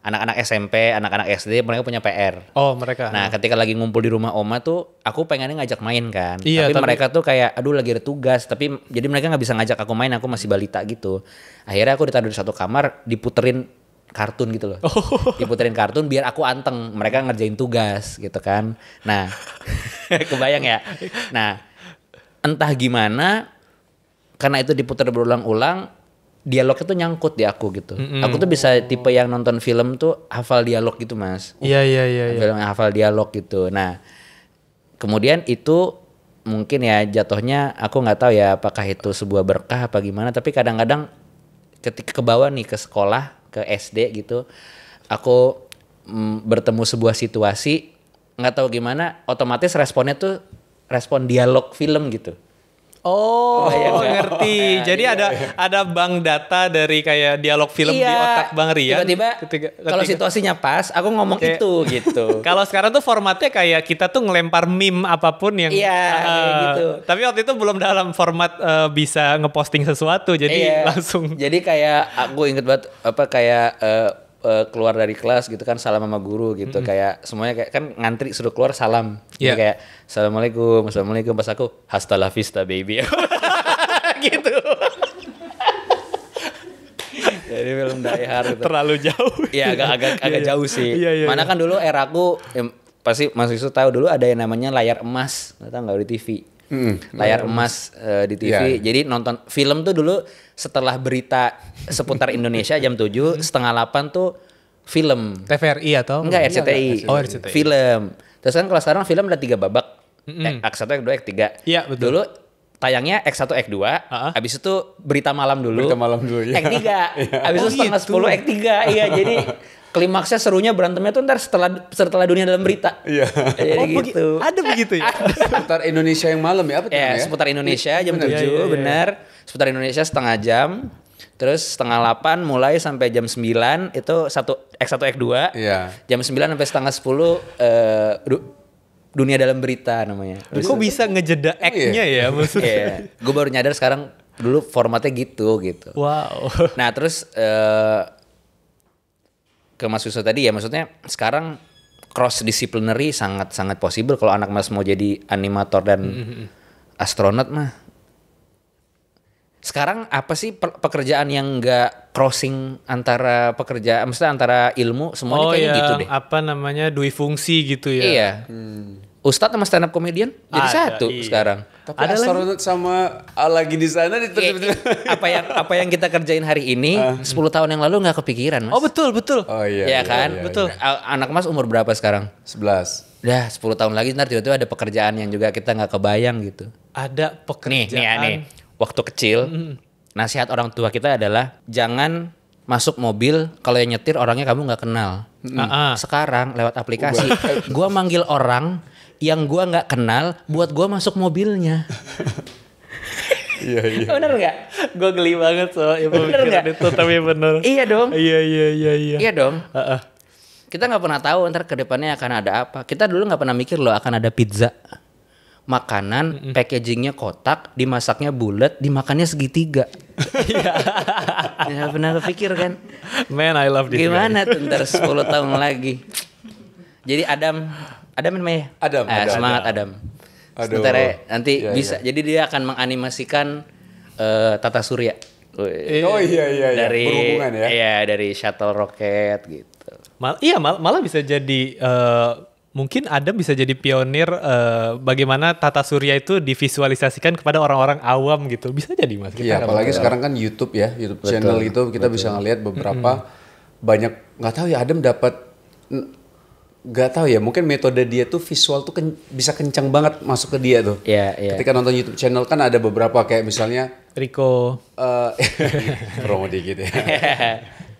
anak-anak SMP, anak-anak SD mereka punya PR. Oh mereka. Nah ketika lagi ngumpul di rumah oma tuh aku pengennya ngajak main kan. Iya, tapi mereka tuh kayak aduh lagi ada tugas. Tapi jadi mereka gak bisa ngajak aku main, aku masih balita gitu. Akhirnya aku ditaruh di satu kamar diputerin kartun gitu loh. Diputerin kartun biar aku anteng. Mereka ngerjain tugas gitu kan. Nah kebayang ya. Nah entah gimana karena itu diputar berulang-ulang dialognya tuh nyangkut di aku gitu. Aku tuh bisa tipe yang nonton film tuh hafal dialog gitu mas. Iya. Film yang hafal dialog gitu. Nah kemudian itu mungkin ya jatuhnya aku nggak tahu ya apakah itu sebuah berkah apa gimana. Tapi kadang-kadang ketika ke bawah nih ke sekolah ke SD gitu, aku bertemu sebuah situasi nggak tahu gimana, otomatis responnya tuh respon dialog film gitu. Oh, ngerti. Jadi ada bank data dari kayak dialog film di otak Bang Rian. Tiba-tiba kalau situasinya pas, aku ngomong kayak, itu gitu. Kalau sekarang tuh formatnya kayak kita tuh ngelempar meme apapun yang kayak gitu. Tapi waktu itu belum dalam format bisa ngeposting sesuatu, jadi langsung. Jadi kayak aku inget banget apa kayak keluar dari kelas gitu kan salam sama guru gitu kayak semuanya kayak kan ngantri suruh keluar salam jadi kayak assalamualaikum pas aku hasta la vista baby gitu. Jadi film Die Hard gitu. Terlalu jauh. Iya agak jauh sih. Mana kan iya. dulu era aku pasti Mas Yusuf tahu dulu ada yang namanya layar emas, tahu nggak di TV. Layar emas di TV. Jadi nonton film tuh dulu setelah berita seputar Indonesia jam 7, setengah 8 tuh film. TVRI atau? Enggak, RCTI. Oh, RCTI. Film. Terus kan kalau sekarang film ada 3 babak. Act 1, Act 2, Act 3. Iya, betul. Dulu tayangnya Act 1, Act 2, habis itu berita malam dulu. Ya. Act 3. Habis itu setengah 10 Act 3. Iya, jadi klimaksnya serunya berantemnya tuh ntar setelah dunia dalam berita. Iya. Gitu. Ada begitu ya? Seputar Indonesia yang malam ya? Apa tuh ya? Seputar Indonesia jam 7, benar. Seputar Indonesia setengah jam. Terus setengah 8 mulai sampai jam 9 itu X1 X2. Iya. Jam 9 sampai setengah 10 dunia dalam berita namanya. Kok bisa ngejeda act-nya ya maksudnya? Gue baru nyadar sekarang dulu formatnya gitu. Wow. Nah terus ke Mas Yusuf tadi ya maksudnya sekarang cross disciplinary sangat possible kalau anak Mas mau jadi animator dan astronot mah. Sekarang apa sih pekerjaan yang enggak crossing antara pekerjaan, maksudnya antara ilmu semuanya kayaknya gitu deh. Apa namanya dui fungsi gitu ya. Iya. Ustadz sama stand up comedian jadi satu sekarang. Tapi ada astronot sama lagi di sana apa yang kita kerjain hari ini 10 tahun yang lalu nggak kepikiran Mas. Oh betul. Oh iya. Iya kan? Betul. Anak Mas umur berapa sekarang? 11. Udah 10 tahun lagi ntar tiba-tiba ada pekerjaan yang juga kita nggak kebayang gitu. Ada pekerjaan. Nih. Waktu kecil nasihat orang tua kita adalah jangan masuk mobil kalau yang nyetir orangnya kamu nggak kenal. Sekarang lewat aplikasi gua manggil orang yang gua nggak kenal buat gua masuk mobilnya. Iya. Bener nggak? Gue geli banget soal pemikiran itu tapi bener. Iya dong. Iya. Iya dong. Kita nggak pernah tahu ntar kedepannya akan ada apa. Kita dulu nggak pernah mikir loh akan ada pizza. Makanan, packagingnya kotak, dimasaknya bulat, dimakannya segitiga. Ya pernah kepikir kan? Man, I love this. Gimana tuh ntar 10 tahun lagi? Jadi Adam namanya? Adam. Semangat Adam. Sebentar ya, nanti bisa. Jadi dia akan menganimasikan Tata Surya. Oh iya. Dari berhubungan ya? Iya, dari shuttle roket gitu. Malah bisa jadi mungkin Adam bisa jadi pionir bagaimana Tata Surya itu divisualisasikan kepada orang-orang awam gitu. Bisa jadi Mas. Iya, apalagi sekarang kan YouTube ya, YouTube channel itu kita bisa ngelihat beberapa banyak nggak tahu ya Adam dapat nggak tahu ya mungkin metode dia tuh visual tuh bisa kencang banget masuk ke dia tuh. Iya. Ketika nonton YouTube channel kan ada beberapa kayak misalnya Rico promo dikit ya.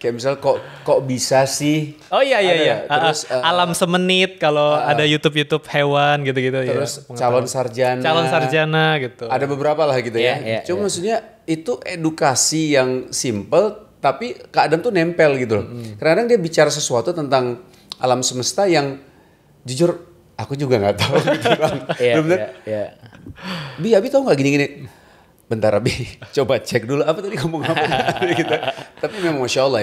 Kayak misal kok bisa sih? Oh iya. Terus alam semenit kalau ada YouTube hewan gitu-gitu ya. Terus calon sarjana gitu. Ada beberapa lah gitu ya. Cuma maksudnya itu edukasi yang simple tapi Kak Adam tuh nempel gitu loh. Kadang-kadang dia bicara sesuatu tentang alam semesta yang jujur aku juga nggak tahu gitu Bang. Iya. Abi tahu nggak gini-gini? Bentar Abi, coba cek dulu apa tadi ngomong apa gitu. Tapi memang Masya Allah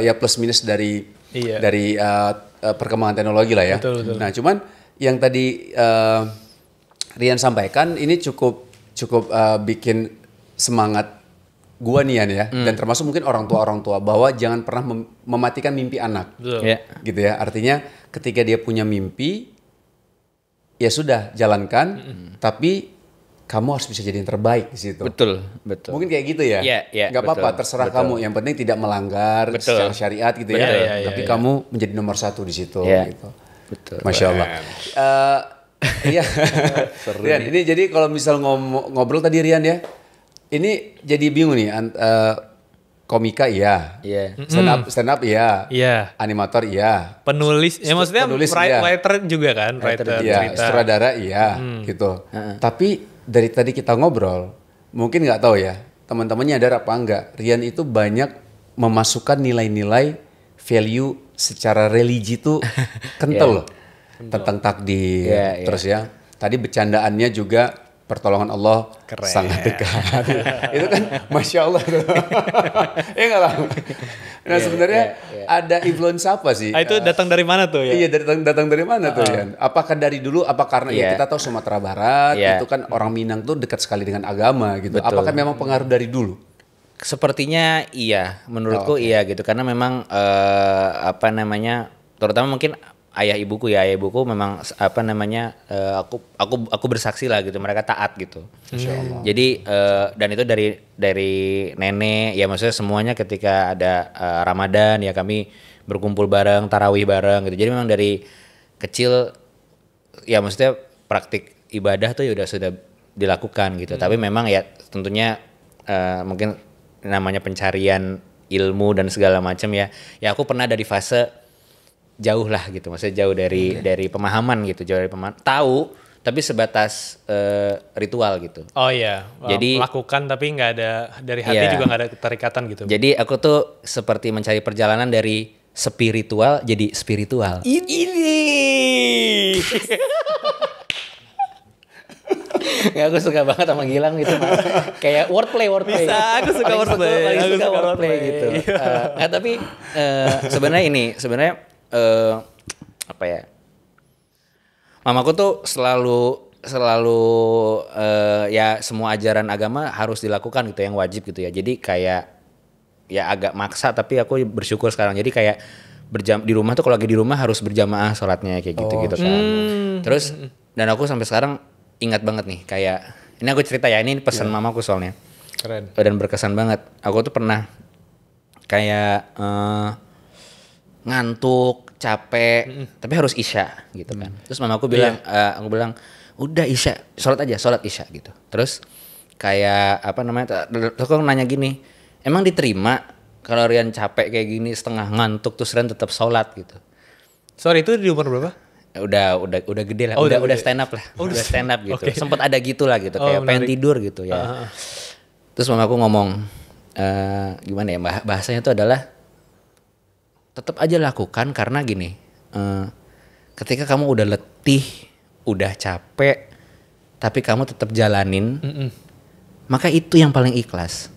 ya plus minus dari dari perkembangan teknologi lah ya. Betul. Nah, cuman yang tadi Rian sampaikan ini cukup bikin semangat gua nih ya, dan termasuk mungkin orang tua bahwa jangan pernah mematikan mimpi anak. Gitu ya. Artinya ketika dia punya mimpi, ya sudah jalankan, tapi kamu harus bisa jadi yang terbaik di situ. Betul. Mungkin kayak gitu ya. Gak apa-apa, terserah kamu. Yang penting tidak melanggar secara syariat gitu ya. Tapi kamu menjadi nomor 1 di situ. Gitu. Betul. Masya Allah. Iya. Rian, ini jadi kalau misal ngobrol tadi Rian ya, ini jadi bingung nih. Komika iya. Stand up iya. Animator iya. Penulis, ya maksudnya writer juga kan. Writer cerita. Sutradara iya gitu. Tapi dari tadi kita ngobrol, mungkin nggak tahu ya, teman-temannya nyadar apa enggak, Rian itu banyak memasukkan nilai-nilai value secara religi tuh kental loh. Tentang takdir, terus ya. Tadi bercandaannya juga pertolongan Allah sangat dekat. Itu kan Masya Allah. Ya nggak lah. Nah sebenarnya ada influence apa sih? Itu datang dari mana tuh ya? Iya datang dari mana tuh Rian? Apakah dari dulu? Apa karena ya kita tahu Sumatera Barat itu kan orang Minang tuh dekat sekali dengan agama gitu. Betul. Apakah memang pengaruh dari dulu? Sepertinya iya, menurutku iya gitu, karena memang terutama mungkin ayah ibuku memang aku bersaksi lah gitu, mereka taat gitu. Jadi dan itu dari nenek ya, maksudnya semuanya ketika ada Ramadan ya kami berkumpul bareng, tarawih bareng gitu. Jadi memang dari kecil ya maksudnya praktik ibadah tuh sudah dilakukan gitu. Tapi memang ya tentunya mungkin namanya pencarian ilmu dan segala macam ya aku pernah dari fase jauh lah gitu, maksudnya jauh dari pemahaman gitu, jauh dari pemahaman, tahu tapi sebatas ritual gitu. Oh iya, jadi lakukan tapi nggak ada dari hati, juga nggak ada keterikatan gitu. Jadi aku tuh seperti mencari perjalanan dari spiritual jadi spiritual. Ini. Ya, aku suka banget sama Gilang gitu, Mas. Kayak wordplay. Bisa, aku suka wordplay. Aku suka wordplay gitu. Tapi sebenarnya apa ya? Mamaku tuh selalu ya semua ajaran agama harus dilakukan gitu, yang wajib gitu ya. Jadi kayak ya agak maksa, tapi aku bersyukur sekarang. Jadi kayak di rumah tuh kalau lagi di rumah harus berjamaah sholatnya kayak gitu kan. Terus dan aku sampai sekarang ingat banget nih, kayak ini aku cerita ya, ini pesan mamaku soalnya. Keren. Dan berkesan banget. Aku tuh pernah kayak ngantuk, capek, tapi harus isya gitu kan. Terus mamaku bilang, aku bilang, udah isya, sholat isya gitu. Terus kayak terus aku nanya gini, emang diterima kalau Rian capek kayak gini, setengah ngantuk terus Rian tetap sholat gitu? Sorry, itu di umur berapa? Udah gede lah, udah stand up lah, udah stand up gitu. Sempet ada gitu lah gitu, kayak pengen tidur gitu ya. Terus mamaku ngomong, gimana ya, bahasanya itu adalah tetap aja lakukan, karena gini, ketika kamu udah letih, udah capek, tapi kamu tetap jalanin, maka itu yang paling ikhlas.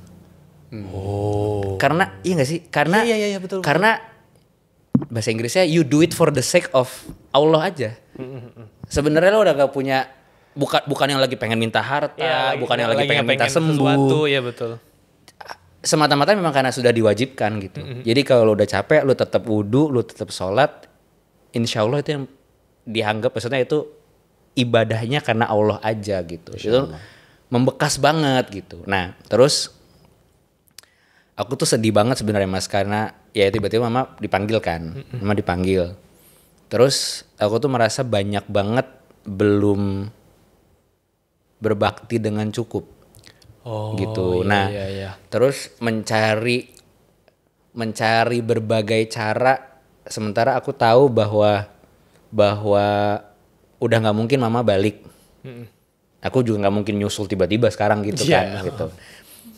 Karena iya nggak sih? Karena betul. Karena bahasa Inggrisnya you do it for the sake of Allah aja. Sebenarnya lo udah gak punya, bukan yang lagi pengen minta harta, bukan yang lagi pengen minta sembuh. Sesuatu, ya betul. Semata-mata memang karena sudah diwajibkan gitu. Jadi kalau lo udah capek, lo tetap wudu, lo tetap sholat, insya Allah itu yang dianggap, maksudnya itu ibadahnya karena Allah aja gitu. Itu membekas banget gitu. Nah terus aku tuh sedih banget sebenarnya Mas, karena ya tiba-tiba mama dipanggil kan, mama dipanggil. Terus aku tuh merasa banyak banget belum berbakti dengan cukup, gitu. Nah, terus mencari berbagai cara, sementara aku tahu bahwa udah nggak mungkin mama balik. Aku juga nggak mungkin nyusul tiba-tiba sekarang gitu kan, gitu.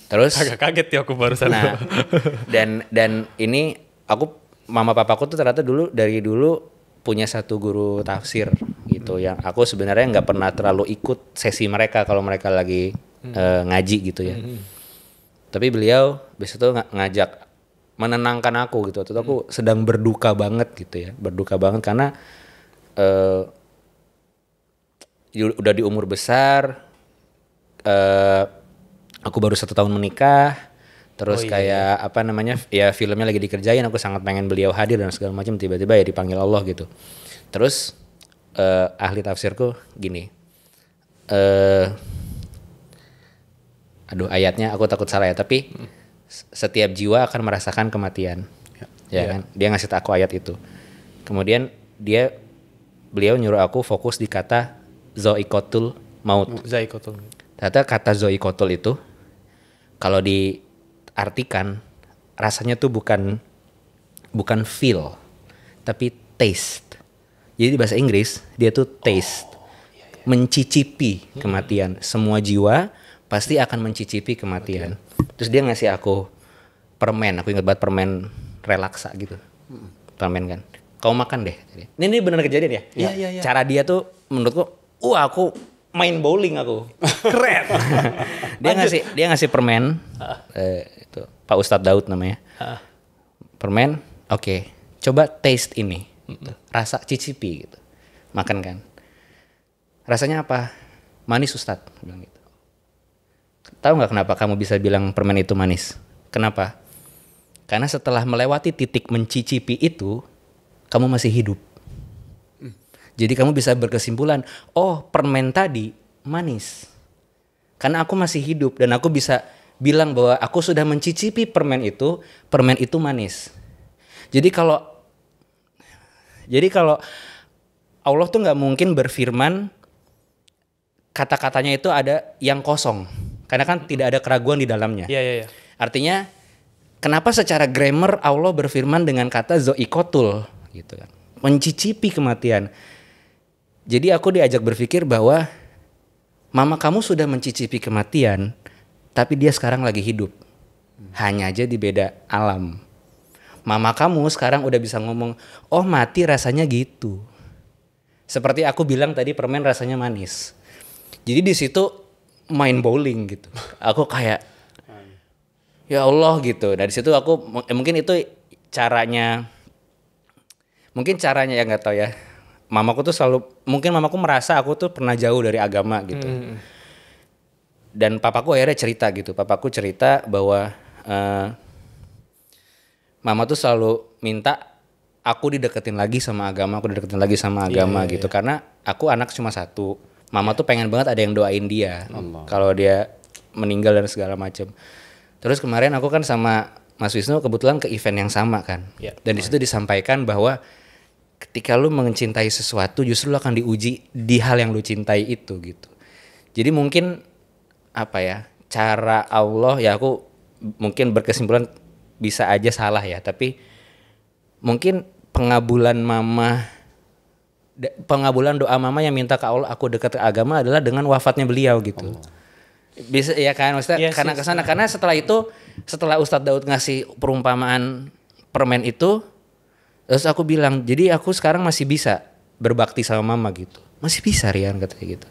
Terus agak kaget ya aku barusan. Nah, dan ini mama papaku tuh ternyata dari dulu punya satu guru tafsir gitu, yang aku sebenarnya nggak pernah terlalu ikut sesi mereka kalau mereka lagi ngaji gitu ya. Tapi beliau biasa tuh ngajak menenangkan aku gitu. Waktu itu aku sedang berduka banget gitu ya, berduka banget karena udah di umur besar, aku baru 1 tahun menikah, terus kayak apa namanya ya filmnya lagi dikerjain, aku sangat pengen beliau hadir dan segala macam, tiba-tiba ya dipanggil Allah gitu. Terus ahli tafsirku gini, aduh ayatnya aku takut salah ya, tapi setiap jiwa akan merasakan kematian, ya kan? Dia ngasih aku ayat itu. Kemudian beliau nyuruh aku fokus di kata zoikotul maut. Zaikotul. Ternyata kata zoikotul itu kalau diartikan rasanya tuh bukan feel, tapi taste. Jadi di bahasa Inggris dia tuh taste, mencicipi kematian. Semua jiwa pasti akan mencicipi kematian. Terus dia ngasih aku permen, aku ingat banget permen relaksa gitu. Permen kan. Kau makan deh. Ini benar kejadian ya? Iya. Cara dia tuh menurutku, aku main bowling aku. Keren. dia ngasih permen. Itu Pak Ustadz Daud namanya. Permen, oke. Coba taste ini. Rasa cicipi gitu. Makan kan. Rasanya apa? Manis Ustadz, bilang gitu. Tahu nggak kenapa kamu bisa bilang permen itu manis? Kenapa? Karena setelah melewati titik mencicipi itu, kamu masih hidup. Jadi kamu bisa berkesimpulan, oh permen tadi manis. Karena aku masih hidup dan aku bisa bilang bahwa aku sudah mencicipi permen itu manis. Jadi kalau Allah tuh nggak mungkin berfirman kata-katanya itu ada yang kosong. Karena kan tidak ada keraguan di dalamnya. Iya. Artinya kenapa secara grammar Allah berfirman dengan kata zoikotul gitu kan. Mencicipi kematian. Jadi aku diajak berpikir bahwa mama kamu sudah mencicipi kematian, tapi dia sekarang lagi hidup. Hanya aja di beda alam. Mama kamu sekarang udah bisa ngomong, oh mati rasanya gitu. Seperti aku bilang tadi permen rasanya manis. Jadi di situ main bowling gitu. Aku kayak ya Allah gitu. Dari situ aku mungkin itu caranya ya nggak tahu ya. Mamaku tuh mamaku merasa aku tuh pernah jauh dari agama gitu. Dan papaku akhirnya cerita gitu. Papaku cerita bahwa mama tuh selalu minta aku dideketin lagi sama agama, gitu. Karena aku anak cuma 1. Mama tuh pengen banget ada yang doain dia kalau dia meninggal dan segala macam. Terus kemarin aku kan sama Mas Wisnu kebetulan ke event yang sama kan. Dan di situ disampaikan bahwa ketika lu mencintai sesuatu justru lu akan diuji di hal yang lu cintai itu gitu. Jadi mungkin apa ya, cara Allah ya, aku mungkin berkesimpulan bisa aja salah ya, tapi mungkin pengabulan doa mama yang minta ke Allah aku dekat ke agama adalah dengan wafatnya beliau gitu. Bisa ya kan maksudnya, karena kesana. Karena setelah itu, setelah Ustadz Daud ngasih perumpamaan permen itu, terus aku bilang, jadi aku sekarang masih bisa berbakti sama mama gitu. Masih bisa Rian katanya gitu.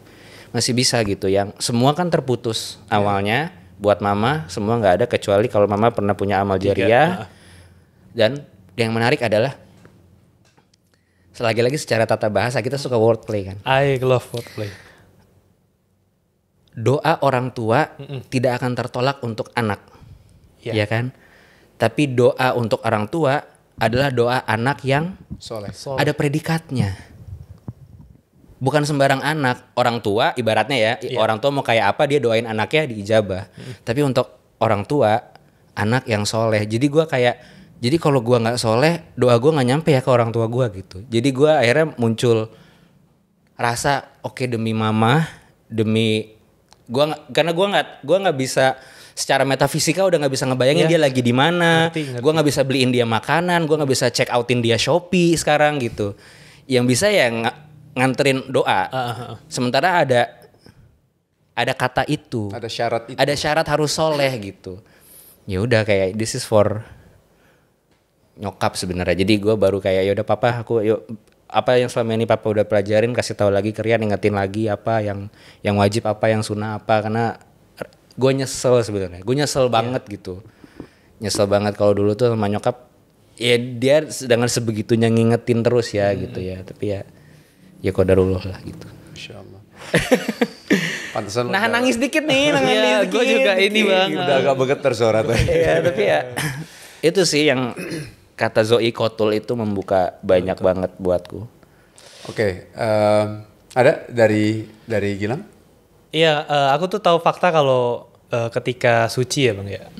Masih bisa gitu, yang semua kan terputus awalnya buat mama, semua nggak ada kecuali kalau mama pernah punya amal jariah. Dan yang menarik adalah selagi-lagi secara tata bahasa kita suka wordplay kan. I love wordplay. Doa orang tua tidak akan tertolak untuk anak, ya kan? Tapi doa untuk orang tua adalah doa anak yang soleh. Ada predikatnya. Bukan sembarang anak. Orang tua ibaratnya ya, orang tua mau kayak apa dia doain anaknya diijabah. Tapi untuk orang tua, anak yang soleh. Jadi kalau gue nggak soleh, doa gue nggak nyampe ya ke orang tua gue gitu. Jadi gue akhirnya muncul rasa oke, demi mama, karena gue nggak bisa secara metafisika udah nggak bisa ngebayangin dia lagi di mana. Gue nggak bisa beliin dia makanan, gue nggak bisa check outin dia Shopee sekarang gitu. Yang bisa ya nganterin doa. Sementara ada kata itu, ada syarat itu, ada syarat harus soleh gitu. Ya udah kayak this is for nyokap sebenarnya. Jadi gue baru kayak ya udah papa, apa yang selama ini papa udah pelajarin kasih tahu lagi ke Rian, ingetin lagi apa yang wajib, apa yang sunnah apa, karena gue nyesel sebenarnya. Gue nyesel banget gitu. Nyesel banget kalau dulu tuh sama nyokap. Ya dia dengan sebegitunya ngingetin terus ya gitu ya. Tapi ya qadarullah lah gitu. Masya Allah. Pantesan nangis dikit nih, gue juga ini bang. Udah agak bergetar suara tuh. Iya tapi ya itu sih yang kata Zoe Kotul itu membuka banyak banget buatku. Oke, ada dari Gilang? Iya, aku tuh tahu fakta kalau ketika suci ya bang ya,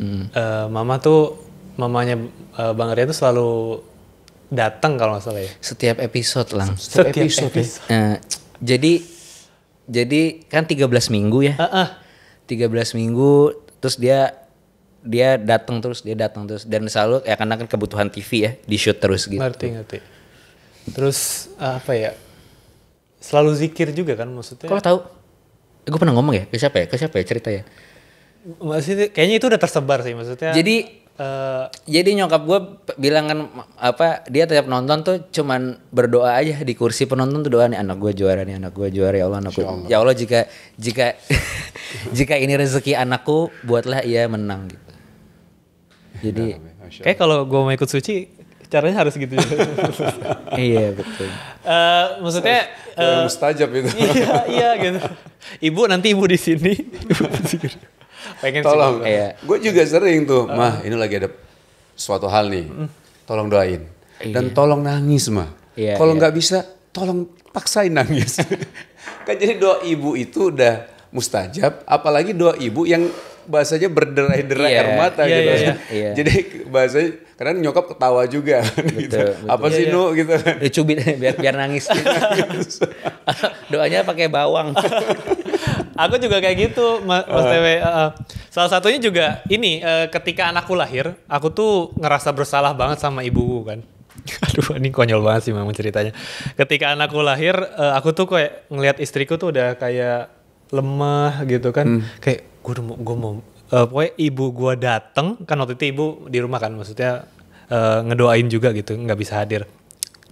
mamanya Bang Rian tuh selalu datang kalau nggak salah ya. Setiap episode lang. Setiap episode. Jadi kan 13 minggu ya. 13 minggu terus dia datang terus dan selalu ya karena kan kebutuhan TV ya di shoot terus gitu. Ngerti. Terus apa ya? Selalu zikir juga kan maksudnya. Kalau tahu? Gue pernah ngomong ya ke siapa ya cerita ya. Maksudnya kayaknya itu udah tersebar sih maksudnya. Jadi nyokap gue bilang kan dia tiap nonton tuh cuman berdoa aja di kursi penonton tuh doa nih anak gue juara ya Allah anakku. Ya Allah jika jika ini rezeki anakku buatlah ia menang gitu. Jadi kayak kalau gue mau ikut suci caranya harus gitu juga. Iya betul. Maksudnya mustajab itu. iya gitu. Ibu nanti ibu di sini. Pengen tolong. Gue juga sering tuh, Mah ini lagi ada suatu hal nih, tolong doain. Dan tolong nangis Mah. Kalau nggak bisa, tolong paksain nangis. Kan jadi doa ibu itu udah mustajab, apalagi doa ibu yang bahasanya berderai-derai air mata gitu. Iya. Jadi bahasanya, karena nyokap ketawa juga. Gitu. Betul. Apa sih Nu gitu kan. Dicubit biar nangis. Doanya pakai bawang. Aku juga kayak gitu, Mas Tewe. Salah satunya juga ini, ketika anakku lahir, aku tuh ngerasa bersalah banget sama ibuku kan. Aduh, ini konyol banget sih memang ceritanya. Ketika anakku lahir, aku tuh kayak ngelihat istriku tuh udah kayak lemah gitu kan. Kayak gue mau pokoknya ibu gue dateng, kan waktu itu ibu di rumah kan, maksudnya ngedoain juga gitu, nggak bisa hadir.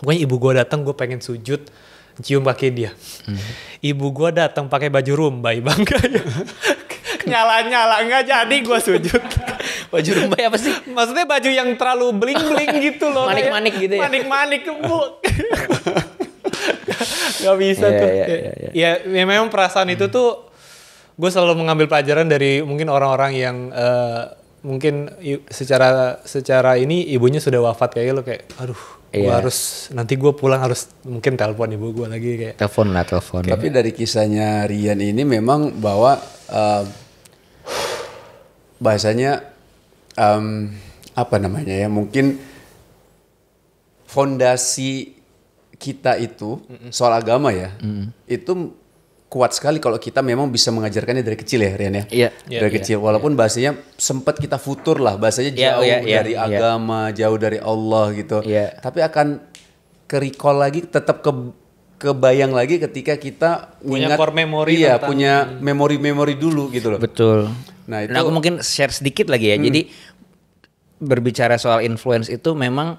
Pokoknya ibu gue dateng, gue pengen sujud, cium kaki dia. Ibu gue datang pakai baju rumbai bangga ya. Nyala nggak jadi gue sujud. Baju rumbai apa sih? Maksudnya baju yang terlalu bling gitu loh. Manik-manik gitu ya. Manik-manik Bu. Gak bisa tuh. Ya memang perasaan itu tuh gue selalu mengambil pelajaran dari mungkin orang-orang yang mungkin secara ini ibunya sudah wafat kayak lo kayak aduh. Gue harus nanti gue pulang harus mungkin telepon ibu gue lagi kayak. Telepon. Tapi dari kisahnya Rian ini memang bahwa bahasanya apa namanya ya, mungkin fondasi kita itu soal agama ya, itu kuat sekali kalau kita memang bisa mengajarkannya dari kecil ya Rian ya. Iya. Dari kecil walaupun bahasanya sempat kita futur lah, bahasanya jauh dari agama, jauh dari Allah gitu. Tapi akan ke-recall lagi, tetap kebayang lagi ketika kita punya core memory. Iya, punya memori-memori dulu gitu loh. Betul. Nah, itu aku mungkin share sedikit lagi ya. Jadi berbicara soal influence itu memang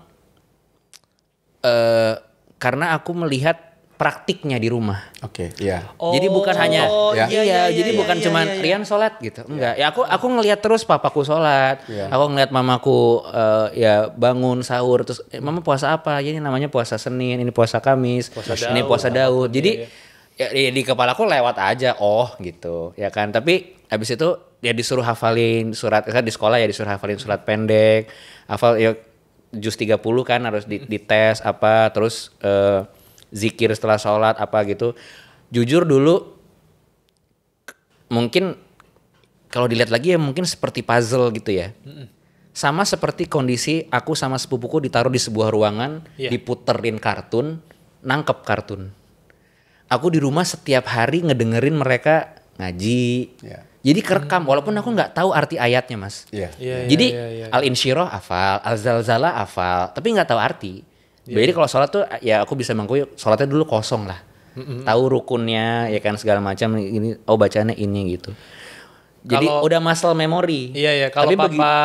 karena aku melihat praktiknya di rumah. Oke, iya. Jadi bukan hanya jadi bukan cuman Rian sholat gitu. Enggak. Ya aku ngelihat terus papaku sholat. Aku ngelihat mamaku ya bangun sahur terus mama puasa apa? Ini namanya puasa Senin, ini puasa Kamis, ini puasa Daud. Jadi ya, di kepalaku lewat aja gitu. Ya kan. Tapi habis itu ya disuruh hafalin surat, kan di sekolah ya disuruh hafalin surat pendek. Hafal ya juz 30 kan harus dites apa, terus zikir setelah sholat apa gitu. Jujur dulu mungkin kalau dilihat lagi ya mungkin seperti puzzle gitu ya. Sama seperti kondisi aku sama sepupuku ditaruh di sebuah ruangan, diputerin kartun, nangkep kartun. Aku di rumah setiap hari ngedengerin mereka ngaji. Jadi kerekam walaupun aku nggak tahu arti ayatnya Mas. Jadi Al-Insyirah hafal, Al-Zalzalah hafal, tapi nggak tahu arti. Jadi kalau sholat tuh ya aku bisa mengakui sholatnya dulu kosong lah. Tahu rukunnya ya kan segala macam ini bacaannya ini gitu. Jadi udah muscle memory. Iya kalau papa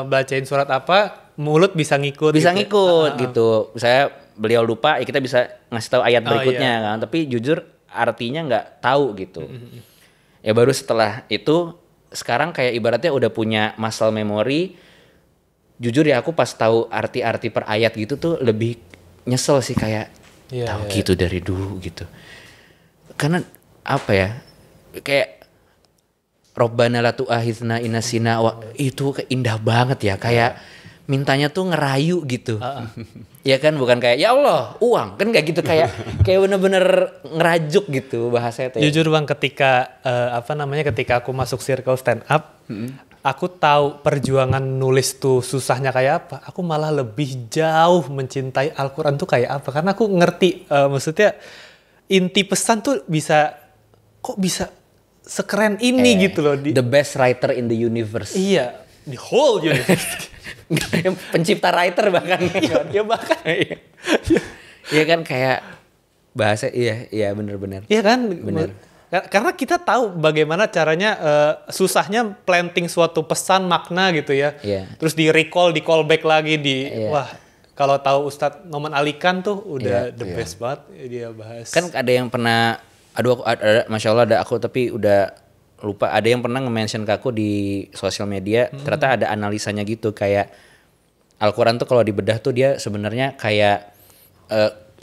bacain surat apa mulut bisa ngikut. Bisa gitu. Ngikut gitu. Misalnya beliau lupa ya kita bisa ngasih tahu ayat berikutnya kan. Tapi jujur artinya nggak tahu gitu. Ya baru setelah itu sekarang kayak ibaratnya udah punya muscle memory. jujur ya aku pas tahu arti-arti per ayat gitu tuh lebih nyesel sih kayak tahu gitu dari dulu gitu. Karena apa ya? Kayak Robbana la tu'akhidna in nasina itu indah banget ya, kayak mintanya tuh ngerayu gitu. Ya kan, bukan kayak ya Allah uang kan, nggak gitu, kayak bener-bener ngerajuk gitu bahasanya. Jujur Bang, ketika ketika aku masuk circle stand up, aku tahu perjuangan nulis tuh susahnya kayak apa. Aku malah lebih jauh mencintai Al-Quran tuh kayak apa, karena aku ngerti maksudnya inti pesan tuh bisa sekeren ini gitu loh. The best writer in the universe. Iya, the whole universe. Pencipta writer bahkan. Dia bahkan. Iya kan, kayak bahasa iya benar-benar. Iya kan? Benar. Karena kita tahu bagaimana caranya susahnya planting suatu pesan makna gitu ya. Yeah. Terus di callback lagi wah, kalau tahu Ustadz Noman Alikan tuh udah the best banget dia bahas. Kan ada yang pernah Masya Allah ada aku tapi udah lupa, ada yang pernah nge-mention ke aku di sosial media, ternyata ada analisanya gitu, kayak Al-Quran tuh kalau dibedah tuh dia sebenarnya kayak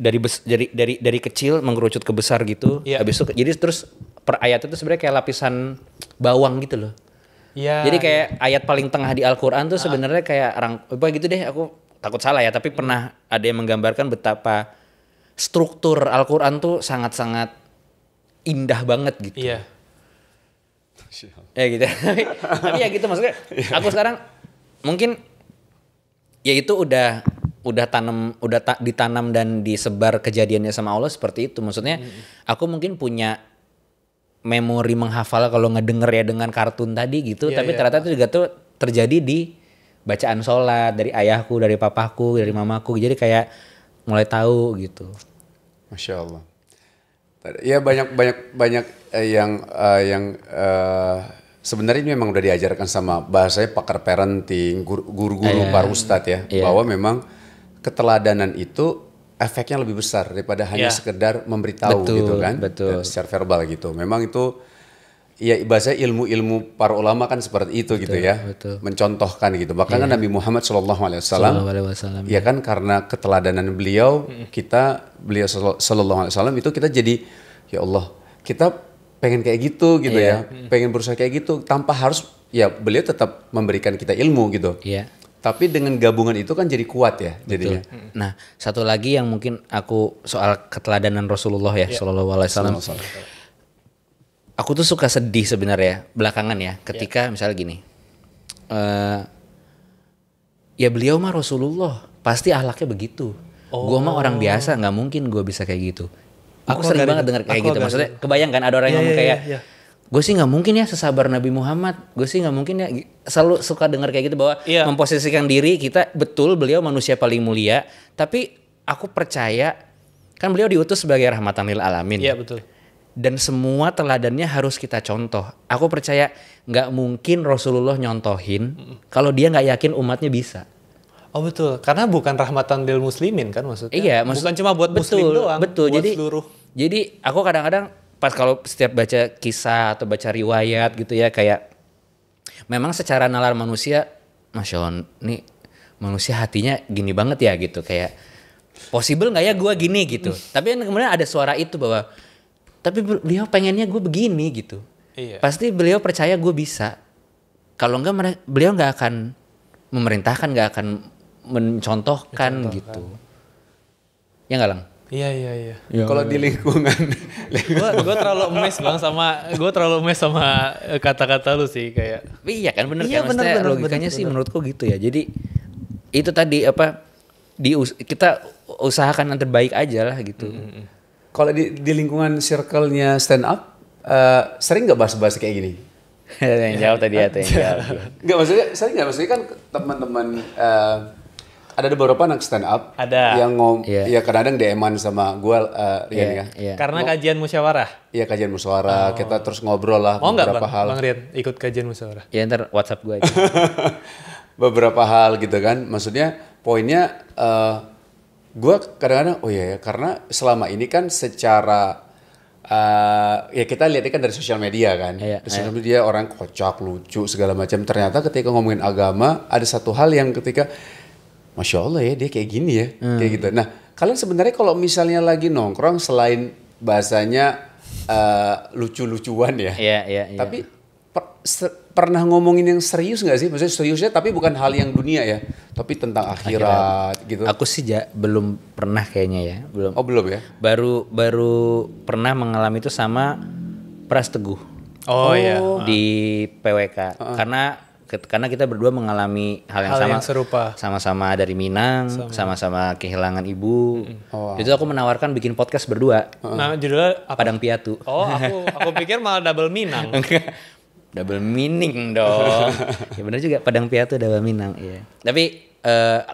dari kecil mengerucut ke besar gitu. Habis itu jadi terus per ayat itu sebenarnya kayak lapisan bawang gitu loh. Jadi kayak ayat paling tengah di Al-Quran tuh sebenarnya kayak apa gitu deh, aku takut salah ya, tapi pernah ada yang menggambarkan betapa struktur Al-Quran tuh sangat-sangat indah banget gitu. Iya. Ya gitu. Tapi ya gitu, maksudnya aku sekarang mungkin ya itu udah ditanam dan disebar kejadiannya sama Allah seperti itu. Maksudnya aku mungkin punya memori menghafal kalau ngedenger ya dengan kartun tadi gitu, tapi ternyata itu juga tuh terjadi di bacaan sholat dari ayahku, dari papaku, dari mamaku. Jadi kayak mulai tahu gitu. Masya Allah. Ya banyak yang sebenarnya ini memang udah diajarkan sama bahasanya pakar parenting, guru-guru para ustadz ya, bahwa memang keteladanan itu efeknya lebih besar daripada hanya sekedar memberitahu gitu kan, secara verbal gitu. Memang itu ya bahasa ilmu para ulama kan seperti itu gitu ya, mencontohkan gitu. Bahkan kan Nabi Muhammad SAW ya kan, karena keteladanan beliau Sallallahu Alaihi Wasallam itu kita jadi ya Allah, kita pengen kayak gitu ya, pengen berusaha kayak gitu tanpa harus ya beliau tetap memberikan kita ilmu gitu. Tapi dengan gabungan itu kan jadi kuat ya jadinya. Nah, satu lagi yang mungkin aku soal keteladanan Rasulullah ya Sallallahu Alaihi Wasallam. Aku tuh suka sedih sebenarnya belakangan ya, ketika misalnya gini, ya beliau mah Rasulullah, pasti akhlaknya begitu. Gue mah orang biasa, nggak mungkin gue bisa kayak gitu. Aku sering banget dengar kayak gitu. Maksudnya kebayang kan ada orang yang ngomong kayak, gue sih nggak mungkin ya sesabar Nabi Muhammad, gue sih nggak mungkin ya. Selalu suka dengar kayak gitu, bahwa memposisikan diri kita, betul beliau manusia paling mulia, tapi aku percaya kan beliau diutus sebagai rahmatan lil alamin. Iya betul. Dan semua teladannya harus kita contoh. Aku percaya nggak mungkin Rasulullah nyontohin kalau dia nggak yakin umatnya bisa. Oh betul, karena bukan rahmatan lil muslimin kan maksudnya. Iya, bukan cuma buat muslim doang. Betul. Buat seluruh. Jadi aku kadang-kadang pas kalau setiap baca kisah atau baca riwayat gitu ya, kayak memang secara nalar manusia, Masya Allah, nih manusia hatinya gini banget ya gitu, kayak possible nggak ya gue gini gitu. Tapi kemudian ada suara itu bahwa tapi beliau pengennya gue begini gitu. Pasti beliau percaya gue bisa. Kalau enggak beliau nggak akan memerintahkan, nggak akan mencontohkan gitu. Ya nggak Lang? Iya. Kalau di lingkungan, gue terlalu emes sama kata-kata lu sih kayak. Iya kan, bener kan, maksudnya logikanya sih menurutku gitu ya. Jadi itu tadi kita usahakan yang terbaik aja lah gitu. Kalau di lingkungan circle-nya stand up, sering nggak bahas-bahas kayak gini? Yang jawab tadi ya, yang jawab. Nggak, maksudnya kan teman-teman ada beberapa anak stand up yang ya kadang-kadang DM-an sama gue, Rian ya. Karena kajian musyawarah. Iya, kajian musyawarah, kita terus ngobrol lah beberapa hal. Bang Rian ikut kajian musyawarah? Ya ntar WhatsApp gue aja. Beberapa hal gitu kan, maksudnya poinnya gue kadang-kadang karena selama ini kan secara Ya kita lihatnya kan dari sosial media kan. Di sosial media orang kocak, lucu segala macam. Ternyata ketika ngomongin agama ada satu hal yang ketika Masya Allah ya dia kayak gini ya, kayak gitu. Nah kalian sebenarnya kalau misalnya lagi nongkrong selain bahasanya lucu-lucuan ya, tapi pernah ngomongin yang serius nggak sih? Maksudnya seriusnya tapi bukan hal yang dunia ya, tapi tentang akhirat gitu. Aku sih belum pernah kayaknya ya, belum. Oh belum ya? Baru pernah mengalami itu sama Pras Teguh. Di PWK. Karena kita berdua mengalami hal yang serupa. Sama-sama dari Minang, sama-sama kehilangan ibu. Itu aku menawarkan bikin podcast berdua. Nah, judulnya apa? Padang Piatu. Oh, aku pikir malah double Minang. Double meaning dong. Ya benar juga, Padang Piatu double Minang, iya. Tapi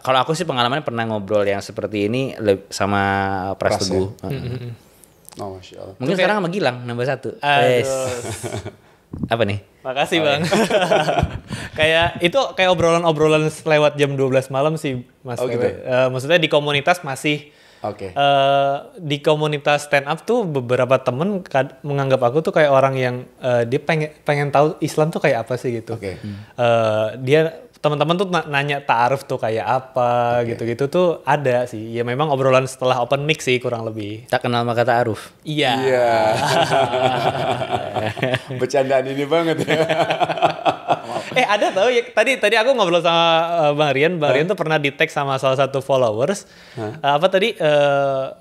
kalau aku sih pengalamannya pernah ngobrol yang seperti ini sama Pras Teguh. Oh, Masya Allah. Mungkin sekarang sama Gilang nambah 1. Apa nih? Makasih Bang. Kayak obrolan-obrolan lewat jam 12 malam sih Mas. Oh, gitu? Maksudnya di komunitas masih. Di komunitas stand up tuh beberapa temen menganggap aku tuh kayak orang yang dia pengen tahu Islam tuh kayak apa sih gitu. Dia teman-teman tuh nanya ta'aruf tuh kayak apa gitu-gitu tuh ada sih. Ya memang obrolan setelah open mic sih kurang lebih. Tak kenal maka ta'aruf. Iya. Bercandaan ini banget ya. Ada tau ya, tadi aku ngobrol sama Bang Rian tuh pernah di-tag sama salah satu followers.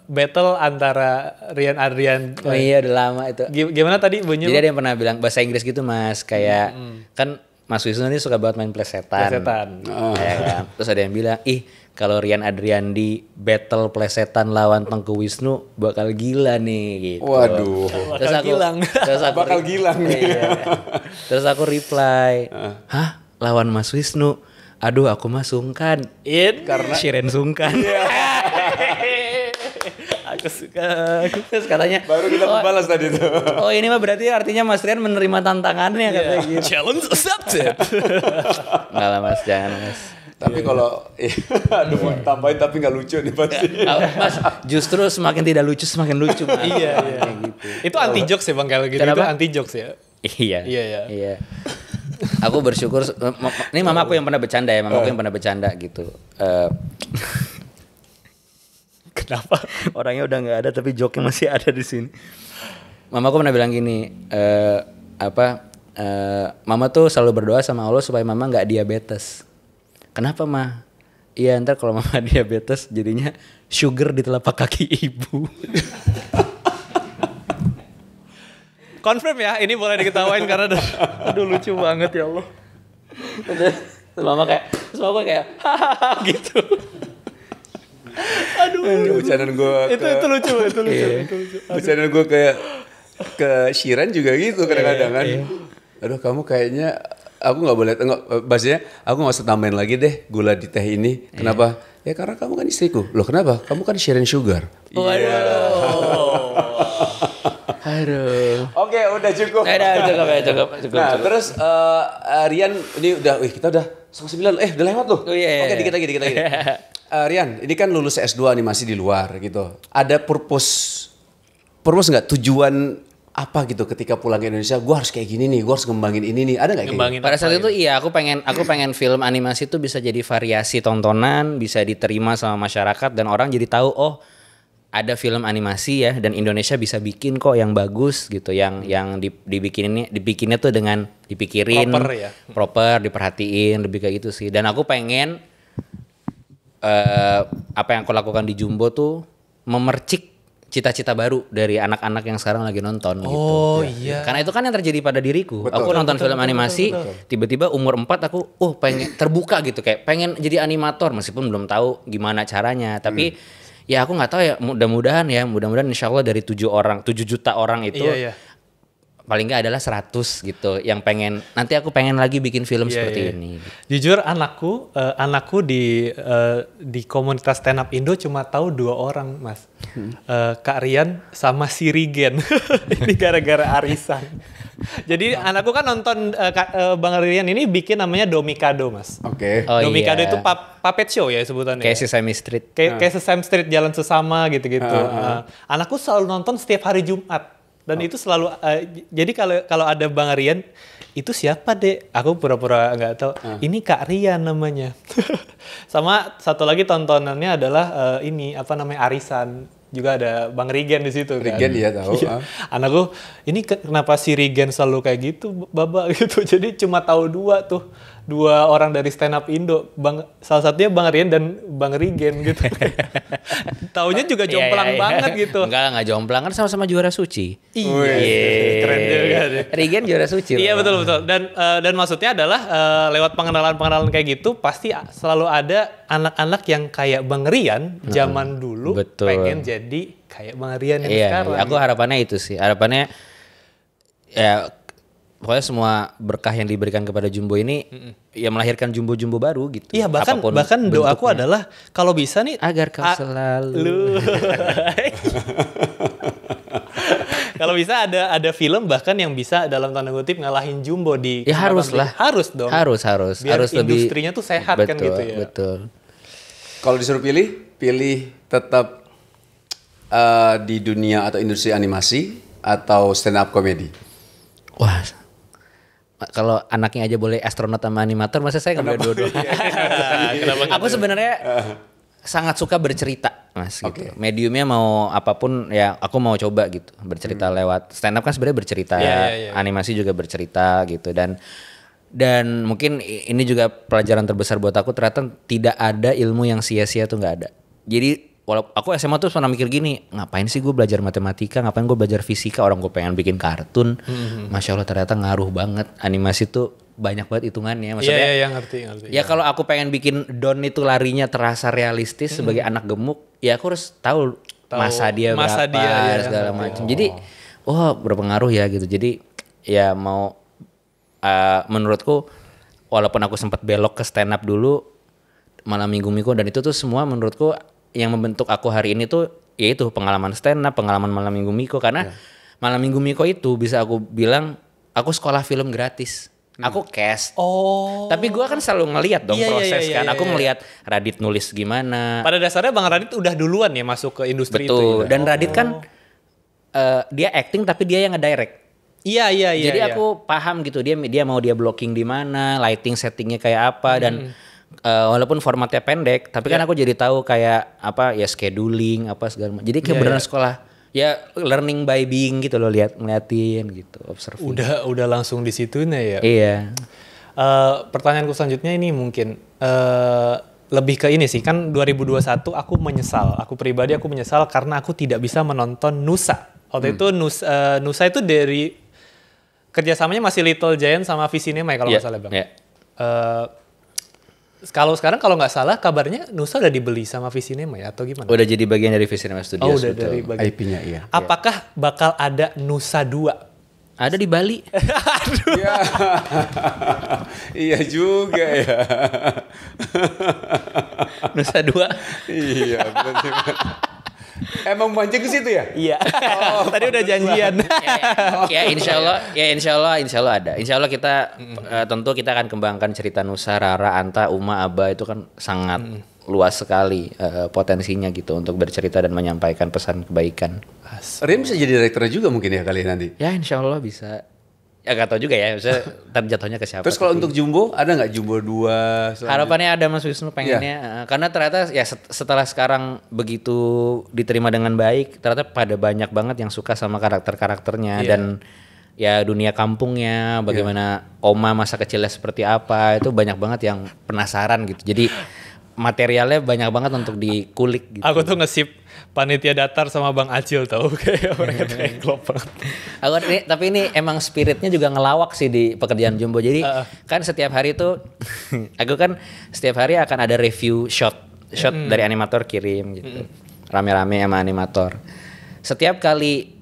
Battle antara Rian Adrian. Oh iya udah lama itu. Gimana tadi bunyinya? Jadi ada yang pernah bilang bahasa Inggris gitu Mas, kayak kan Mas Wisnu ini suka banget main plesetan. Ya kan? Terus ada yang bilang, kalau Rian Adriandi battle plesetan lawan Tengku Wisnu bakal gila nih gitu. Waduh. Bakal gilang nih. Terus aku reply, "Hah? Lawan Mas Wisnu? Aduh, aku mah sungkan." Karena Shiren sungkan. Aku suka. Terus katanya baru kita membalas tadi tuh. Oh ini mah berarti artinya Mas Rian menerima tantangannya katanya gitu. Challenge accepted. Enggak lah Mas, jangan Mas. Tapi kalau aduh mau tambahin tapi nggak lucu nih pasti. Mas, justru semakin tidak lucu semakin lucu Mas. Iya. Gitu. Itu anti jokes ya Bang kalau gitu. Itu anti jokes ya. Iya. Aku bersyukur ini mamaku yang pernah bercanda ya, mamaku yang pernah bercanda gitu. Kenapa? Orangnya udah nggak ada tapi joke-nya masih ada di sini. Mamaku pernah bilang gini, Mama tuh selalu berdoa sama Allah supaya Mama nggak diabetes. Kenapa Ma? Iya ntar kalau Mama diabetes jadinya sugar di telapak kaki ibu. Confirm ya, ini boleh diketawain karena aduh lucu banget ya Allah. Terus Mama kayak hahaha gitu. Aduh, bercandaan gue itu lucu. Bercandaan gue kayak ke Shiren juga gitu kadang-kadang kan. Aduh kamu kayaknya aku nggak boleh bahasanya aku nggak usah tambahin lagi deh gula di teh ini. Kenapa? Ya karena kamu kan istriku. Loh kenapa? Kamu kan Shiren sugar. Aduh. Oke, udah cukup. Cukup. Nah, terus Rian ini kita udah 9:30. Udah lewat loh. Oke, dikit lagi. Rian, ini kan lulus S2 animasi di luar gitu. Ada purpose nggak, tujuan apa gitu ketika pulang ke Indonesia? Gue harus kayak gini nih, gue harus ngembangin ini nih. Ada nggak kayak gitu? Pada saat itu iya, aku pengen film animasi itu bisa jadi variasi tontonan, bisa diterima sama masyarakat dan orang jadi tahu ada film animasi ya dan Indonesia bisa bikin kok yang bagus gitu, yang dibikinnya tuh dengan dipikirin, proper, diperhatiin, lebih kayak gitu sih. Dan aku pengen apa yang aku lakukan di Jumbo tuh memercik cita-cita baru dari anak-anak yang sekarang lagi nonton gitu. Iya. Karena itu kan yang terjadi pada diriku. Aku nonton film animasi, tiba-tiba umur 4 aku pengen terbuka gitu, kayak pengen jadi animator meskipun belum tahu gimana caranya, tapi ya aku nggak tahu ya, mudah-mudahan insyaallah dari 7 juta orang itu paling nggak adalah 100 gitu yang nanti aku pengen lagi bikin film seperti ini. Jujur anakku di komunitas stand up Indo cuma tahu 2 orang Mas. Kak Rian sama si Rigen. Ini gara-gara arisan. Jadi anakku kan nonton Bang Rian ini bikin namanya Domikado Mas. Oke. Domikado itu puppet show ya sebutannya. Kayak Sesame Street. Kayak Sesame Street jalan sesama gitu-gitu. Anakku selalu nonton setiap hari Jumat. Dan itu selalu jadi kalau ada Bang Rian itu siapa dek? Aku pura-pura nggak tahu. Ini Kak Rian namanya. Sama satu lagi tontonannya adalah ini apa namanya Arisan. Juga ada Bang Rigen di situ kan. Rigen iya tahu. Iya. Anakku, ini kenapa si Rigen selalu kayak gitu, Baba gitu. Jadi cuma tahu dua orang dari stand up Indo, salah satunya Bang Rian dan Bang Rigen gitu. Taunya juga jomplang banget gitu. Enggak jomplang kan sama-sama juara suci. Iya. Keren juga deh. Rigen juara suci. Iya betul. Dan maksudnya adalah lewat pengenalan kayak gitu pasti selalu ada anak-anak yang kayak Bang Rian zaman dulu pengen jadi kayak Bang Rian yang sekarang. Iya, aku harapannya itu sih. Harapannya ya pokoknya semua berkah yang diberikan kepada Jumbo ini ya melahirkan Jumbo-Jumbo baru gitu. Iya bahkan doaku adalah kalau bisa nih agar kau selalu kalau bisa ada film bahkan yang bisa dalam tanda kutip ngalahin Jumbo di ya harus dong. Harus biar harus lebih industrinya tuh sehat kan gitu ya. Betul. Kalau disuruh pilih tetap di dunia atau industri animasi atau stand up comedy. Wah, kalau anaknya aja boleh astronot sama animator, masa saya nggak boleh dua-dua? Aku sebenarnya sangat suka bercerita, Mas. Gitu. Mediumnya mau apapun, ya aku mau coba gitu bercerita lewat stand up kan sebenarnya bercerita, animasi juga bercerita gitu dan mungkin ini juga pelajaran terbesar buat aku ternyata tidak ada ilmu yang sia-sia tuh nggak ada. Jadi walaupun aku SMA tuh pernah mikir gini, ngapain sih gue belajar matematika, ngapain gue belajar fisika, orang gue pengen bikin kartun. Masya Allah ternyata ngaruh banget, animasi tuh banyak banget hitungannya. Maksudnya Iya, ngerti. Ya kalau aku pengen bikin Don itu larinya terasa realistis sebagai anak gemuk, ya aku harus tahu masa dia berapa, segala macam. Jadi, berpengaruh ya gitu. Jadi ya mau menurutku, walaupun aku sempat belok ke stand up dulu, malam minggu dan itu tuh semua menurutku yang membentuk aku hari ini tuh yaitu pengalaman stand up, pengalaman malam minggu Miko karena malam minggu Miko itu bisa aku bilang aku sekolah film gratis. Aku cast. Tapi gue kan selalu ngelihat dong proses kan. Aku ngelihat Radit nulis gimana. Pada dasarnya Bang Radit udah duluan ya masuk ke industri itu. Betul. Dan Radit kan dia acting tapi dia yang ngedirect. Iya. Jadi aku paham gitu dia mau dia blocking di mana, lighting settingnya kayak apa dan walaupun formatnya pendek, tapi kan aku jadi tahu kayak apa ya scheduling apa segala macam. Jadi kayak beneran sekolah. Ya learning by being gitu loh, ngeliatin gitu, observing. Udah langsung di situnya ya. Iya. Pertanyaanku selanjutnya ini mungkin lebih ke ini sih, kan 2021 aku menyesal. Aku pribadi aku menyesal karena aku tidak bisa menonton Nusa. Waktu itu Nusa itu dari kerjasamanya masih Little Giant sama Visinema ya kalau nggak salah Bang. Kalau sekarang kalau nggak salah kabarnya Nusa udah dibeli sama Visinema ya atau gimana? Udah jadi bagian dari Visinema Studios. Udah dari bagian IP-nya iya. Apakah bakal ada Nusa 2? Ada di Bali. Aduh. Iya juga ya. Nusa 2. Iya benar. Emang mancing ke situ ya? Iya. Tadi udah janjian. Insya Allah ada. Insya Allah kita tentu kita akan kembangkan cerita Nusa, Rara, Anta, Uma, Aba itu kan sangat luas sekali potensinya gitu untuk bercerita dan menyampaikan pesan kebaikan. Rian bisa jadi direkturnya juga mungkin ya kali nanti. Ya Insya Allah bisa. Ya gak tau juga ya, maksudnya ntar jatuhnya ke siapa. Terus kalau untuk Jumbo, ada gak Jumbo 2? Harapannya ada Mas Wisnu pengennya. Karena ternyata ya setelah sekarang begitu diterima dengan baik, ternyata pada banyak banget yang suka sama karakter-karakternya. Dan ya dunia kampungnya, bagaimana Oma masa kecilnya seperti apa, itu banyak banget yang penasaran gitu. Jadi materialnya banyak banget untuk dikulik gitu. Aku tuh nge-sip panitia datar sama Bang Acil tau kayak mereka klop banget. Tapi ini emang spiritnya juga ngelawak sih di pekerjaan Jumbo. Jadi kan setiap hari tuh aku kan setiap hari akan ada review shot dari animator kirim gitu. Rame-rame sama animator. Setiap kali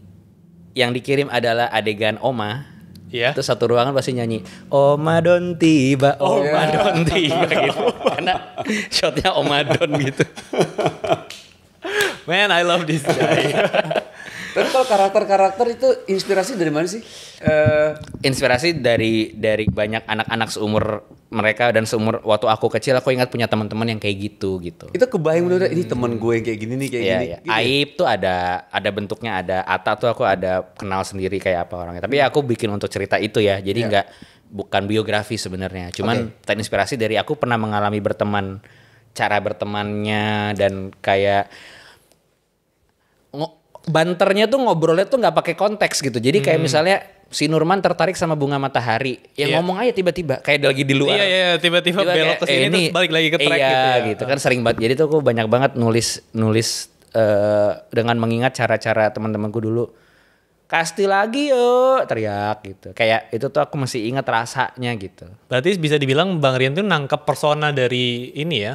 yang dikirim adalah adegan Oma. Terus satu ruangan pasti nyanyi Oma Don tiba, Oma Don tiba gitu. Karena shotnya Oma Don gitu. Man, I love this guy. Tapi kalau karakter-karakter itu inspirasi dari mana sih? Inspirasi dari banyak anak-anak seumur mereka dan seumur waktu aku kecil, aku ingat punya teman-teman yang kayak gitu. Itu kebayang bener, ini teman gue yang kayak gini nih, kayak gini. Iya. Gitu. Aib tuh ada bentuknya, ada Ata tuh aku ada kenal sendiri kayak apa orangnya. Tapi aku bikin untuk cerita itu ya, jadi bukan biografi sebenarnya. Cuman terinspirasi dari aku pernah mengalami berteman, cara bertemannya dan kayak banternya tuh ngobrolnya tuh nggak pakai konteks gitu. Jadi kayak misalnya si Nurman tertarik sama bunga matahari, ngomong aja tiba-tiba kayak lagi di luar. Iya, tiba-tiba belok ke sini terus balik lagi ke track gitu ya. Gitu kan sering banget. Jadi tuh aku banyak banget nulis dengan mengingat cara-cara teman-temanku dulu. Kasti lagi yuk, teriak gitu. Kayak itu tuh aku masih ingat rasanya gitu. Berarti bisa dibilang Bang Rian tuh nangkep persona dari ini ya,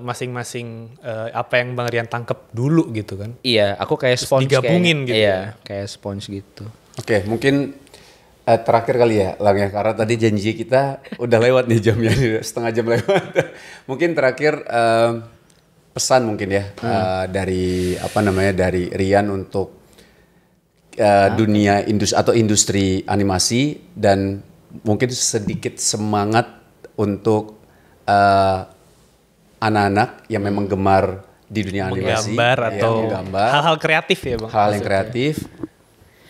masing-masing apa yang Bang Rian tangkep dulu gitu kan. Iya, aku kayak sponge digabungin kayaknya. gitu. Iya, kayak sponge gitu. Oke, mungkin terakhir kali ya Lang ya, karena tadi janji kita udah lewat nih jamnya, setengah jam lewat. Mungkin terakhir pesan mungkin ya dari dari Rian untuk dunia industri animasi, dan mungkin sedikit semangat untuk anak-anak yang memang gemar di dunia animasi, menggambar atau menggambar, hal-hal kreatif ya Bang. hal yang kreatif.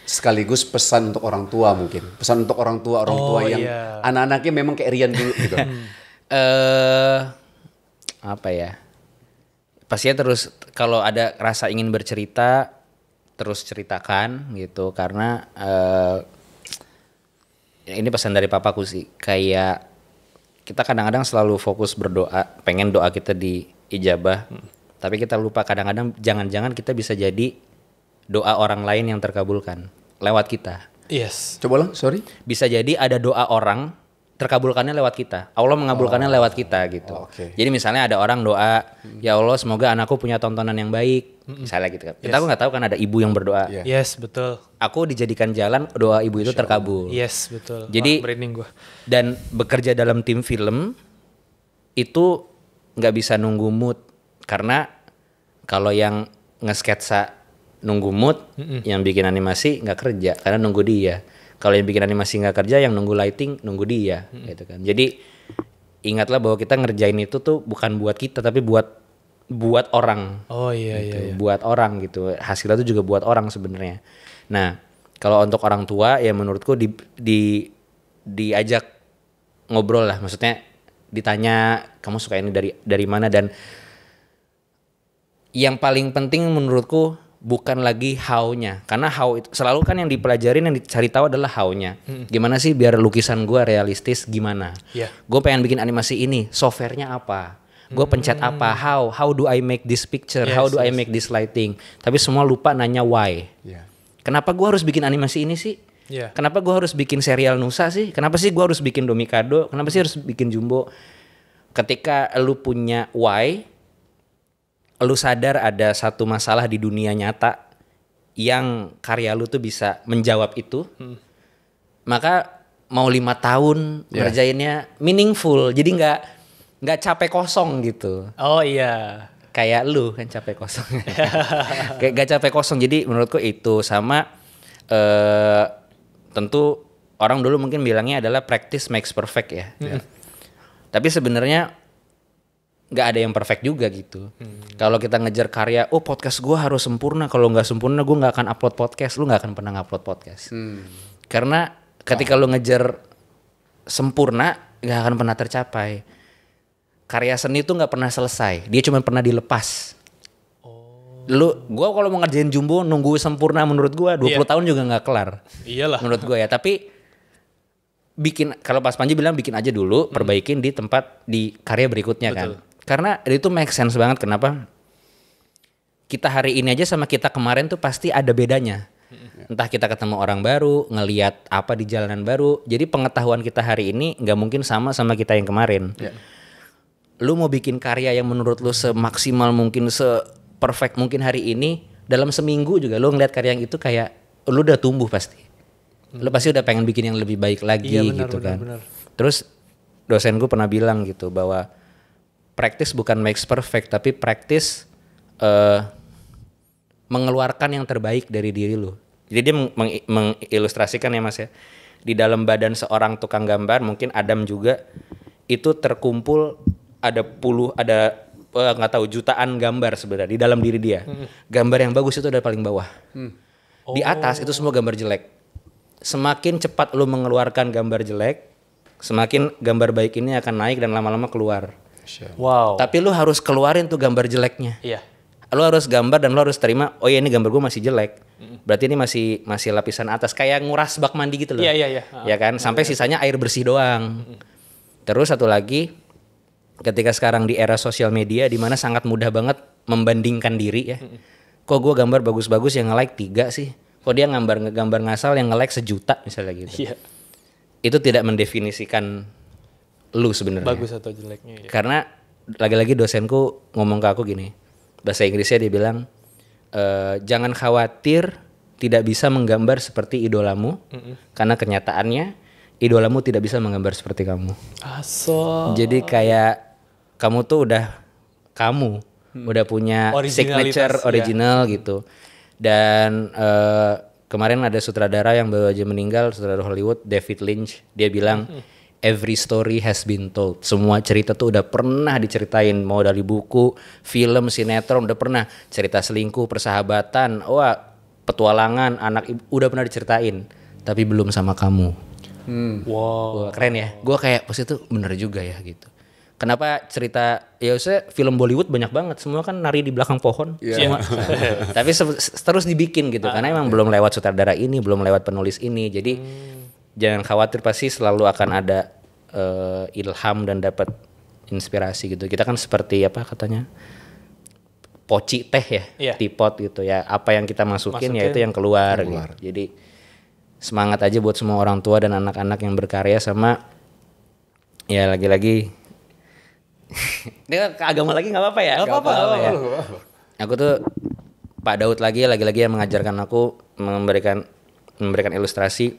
Sekaligus pesan untuk orang tua mungkin. Pesan untuk orang tua yang anak-anaknya memang kayak Rian dulu gitu. Apa ya? Pastinya terus kalau ada rasa ingin bercerita terus ceritakan gitu, karena ini pesan dari papaku sih, kayak kita kadang-kadang selalu fokus berdoa, pengen doa kita diijabah, tapi kita lupa kadang-kadang jangan-jangan kita bisa jadi doa orang lain yang terkabulkan lewat kita. Yes. Coba Lang, sorry. Bisa jadi ada doa orang terkabulkannya lewat kita. Allah mengabulkannya lewat kita gitu. Jadi misalnya ada orang doa, ya Allah semoga anakku punya tontonan yang baik. Misalnya gitu kan. Kita aku nggak tahu kan ada ibu yang berdoa. Yes, betul. Aku dijadikan jalan doa ibu itu terkabul. Yes, betul. Jadi dan bekerja dalam tim film itu nggak bisa nunggu mood, karena kalau yang nge-sketsa nunggu mood, yang bikin animasi nggak kerja karena nunggu dia. Kalau yang bikin animasi nggak kerja, yang nunggu lighting nunggu dia, gitu kan. Jadi ingatlah bahwa kita ngerjain itu tuh bukan buat kita, tapi buat orang. Oh iya gitu. iya. Buat orang gitu. Hasilnya tuh juga buat orang sebenarnya. Nah, kalau untuk orang tua ya menurutku diajak ngobrol lah, maksudnya ditanya kamu suka ini dari mana, dan yang paling penting menurutku bukan lagi how-nya, karena how itu selalu kan yang dipelajarin, yang dicari tahu adalah how-nya. Gimana sih biar lukisan gue realistis, gimana? Gue pengen bikin animasi ini, softwarenya apa? Gue pencet apa? How do I make this picture? How do I make this lighting? Tapi semua lupa nanya why. Kenapa gue harus bikin animasi ini sih? Kenapa gue harus bikin serial Nusa sih? Kenapa sih gue harus bikin Domikado? Kenapa sih harus bikin Jumbo? Ketika lu punya why, lu sadar ada satu masalah di dunia nyata yang karya lu tuh bisa menjawab itu, maka mau 5 tahun ngerjainnya meaningful, jadi nggak capek kosong gitu. Oh iya. Kayak lu kan capek kosong. Kayak gak capek kosong. Jadi menurutku itu sama tentu orang dulu mungkin bilangnya adalah practice makes perfect ya. Tapi sebenarnya nggak ada yang perfect juga gitu. Kalau kita ngejar karya, podcast gue harus sempurna. Kalau nggak sempurna, gue nggak akan upload podcast. Lu nggak akan pernah upload podcast. Karena ketika lu ngejar sempurna, nggak akan pernah tercapai. Karya seni itu nggak pernah selesai. Dia cuma pernah dilepas. Gue kalau mau ngerjain Jumbo nunggu sempurna, menurut gue 20 tahun juga nggak kelar. Iyalah. Menurut gue ya. Tapi kalau pas Panji bilang bikin aja dulu, perbaikin di tempat di karya berikutnya. Betul. Kan. Karena itu make sense banget kenapa kita hari ini aja sama kita kemarin tuh pasti ada bedanya. Entah kita ketemu orang baru, ngelihat apa di jalanan baru. Jadi pengetahuan kita hari ini nggak mungkin sama kita yang kemarin. Lu mau bikin karya yang menurut lu semaksimal mungkin, se-perfect mungkin hari ini, dalam seminggu juga lu ngeliat karya yang itu kayak lu udah tumbuh pasti. Lu pasti udah pengen bikin yang lebih baik lagi gitu kan. Benar. Terus dosenku pernah bilang gitu bahwa practice bukan makes perfect, tapi practice mengeluarkan yang terbaik dari diri lu. Jadi dia mengilustrasikan ya Mas ya. Di dalam badan seorang tukang gambar, mungkin Adam juga, itu terkumpul ada nggak tahu jutaan gambar sebenarnya di dalam diri dia. Gambar yang bagus itu ada paling bawah. Di atas itu semua gambar jelek. Semakin cepat lu mengeluarkan gambar jelek, semakin gambar baik ini akan naik dan lama-lama keluar. Wow. Tapi lu harus keluarin tuh gambar jeleknya. Iya. Lu harus gambar dan lu harus terima, oh ya ini gambar gue masih jelek. Berarti ini masih lapisan atas, kayak nguras bak mandi gitu loh. Iya. Ya kan, sampai sisanya air bersih doang. Terus satu lagi, ketika sekarang di era sosial media di mana sangat mudah banget membandingkan diri ya. Kok gue gambar bagus-bagus yang nge-like 3 sih? Kok dia gambar ngasal yang nge-like 1 juta misalnya gitu. Iya. Itu tidak mendefinisikan lu sebenarnya. Bagus atau jeleknya. Ya. Karena lagi-lagi dosenku ngomong ke aku gini, bahasa Inggrisnya dia bilang, jangan khawatir tidak bisa menggambar seperti idolamu, karena kenyataannya idolamu tidak bisa menggambar seperti kamu. Jadi kayak kamu tuh udah punya signature original gitu. Dan kemarin ada sutradara yang baru aja meninggal, sutradara Hollywood, David Lynch. Dia bilang every story has been told. Semua cerita tuh udah pernah diceritain, mau dari buku, film, sinetron, udah pernah. Cerita selingkuh, persahabatan, petualangan, anak ibu, udah pernah diceritain. Tapi belum sama kamu. Wow, keren ya. Gue kayak pas itu bener juga ya gitu. Kenapa cerita, ya usah film Bollywood banyak banget, semua kan nari di belakang pohon, semua. Tapi terus dibikin gitu, karena emang belum lewat sutradara ini, belum lewat penulis ini, jadi jangan khawatir, pasti selalu akan ada ilham dan dapat inspirasi gitu. Kita kan seperti apa katanya, poci teh ya, teapot gitu ya. Apa yang kita masukin ya itu yang keluar. Gitu. Jadi semangat aja buat semua orang tua dan anak-anak yang berkarya sama ya lagi-lagi. Dia ke agama lagi nggak apa-apa ya? Nggak apa-apa. Aku tuh Pak Daud lagi-lagi yang mengajarkan aku memberikan ilustrasi.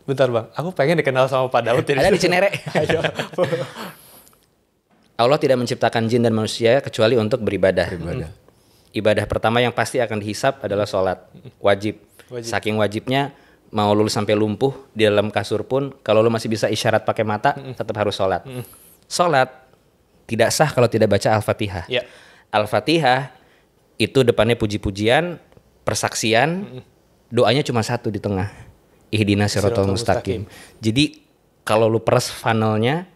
Bentar Bang, aku pengen dikenal sama Pak Daud. Ada di Cinere. Allah tidak menciptakan jin dan manusia kecuali untuk beribadah. Ibadah pertama yang pasti akan dihisap adalah sholat. Wajib. Saking wajibnya, mau lulus sampai lumpuh di dalam kasur pun, kalau lu masih bisa isyarat pakai mata, tetap harus sholat. Sholat tidak sah kalau tidak baca Al-Fatihah. Al-Fatihah itu depannya puji-pujian, persaksian, doanya cuma satu di tengah. Ihdinas siratal mustaqim. Jadi kalau lu peres funnelnya,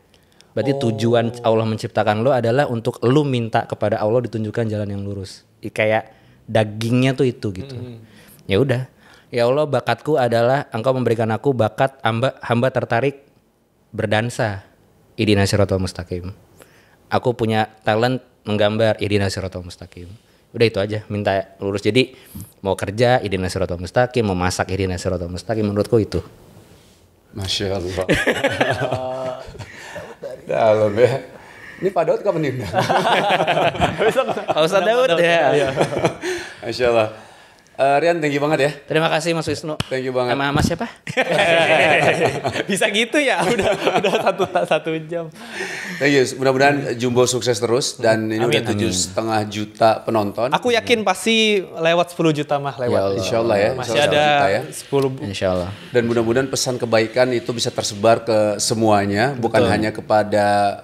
berarti tujuan Allah menciptakan lu adalah untuk lu minta kepada Allah ditunjukkan jalan yang lurus. Kayak dagingnya tuh itu gitu. Ya udah. Ya Allah, bakatku adalah Engkau memberikan aku bakat hamba tertarik berdansa. Ihdinas siratal mustaqim. Aku punya talent menggambar, ihdinas siratal mustaqim. Udah itu aja, minta lurus. Jadi mau kerja ihdinas siratal mustaqim, mau masak ihdinas siratal mustaqim, menurutku itu. Masya Allah. Dalam ya. Ini Pak Daud kapan nih? Pak Ustadz Daud ya. Masya Allah. Rian, thank you banget ya. Terima kasih Mas Wisnu. Thank you banget. Sama Mas siapa? Bisa gitu ya, udah satu jam. Thank you. Mudah-mudahan Jumbo sukses terus dan ini udah 7,5 juta penonton. Aku yakin pasti lewat 10 juta mah lewat. Insya Allah ya. Masih ada ya. 10. Insya Allah. Dan mudah-mudahan pesan kebaikan itu bisa tersebar ke semuanya, bukan hanya kepada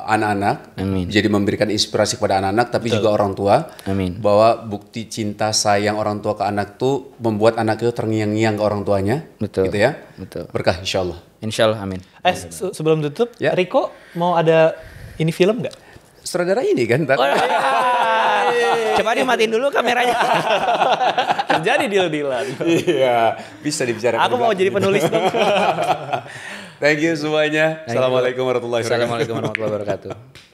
anak-anak. Amin. Jadi memberikan inspirasi kepada anak-anak, tapi juga orang tua. Amin. Bahwa bukti cinta sayang orang tua ke anak tuh membuat anak itu terngiang-ngiang ke orang tuanya. Betul. Gitu ya. Betul. Berkah insya Allah. Insya Allah, amin. Sebelum tutup, Riko mau ada ini film nggak? Sutradara ini kan. Coba dimatiin dulu kameranya. Terjadi deal-dealan. Iya, bisa dibicarakan. Aku mau jadi penulis dong. Thank you semuanya. Assalamualaikum warahmatullahi wabarakatuh. Assalamualaikum warahmatullahi wabarakatuh.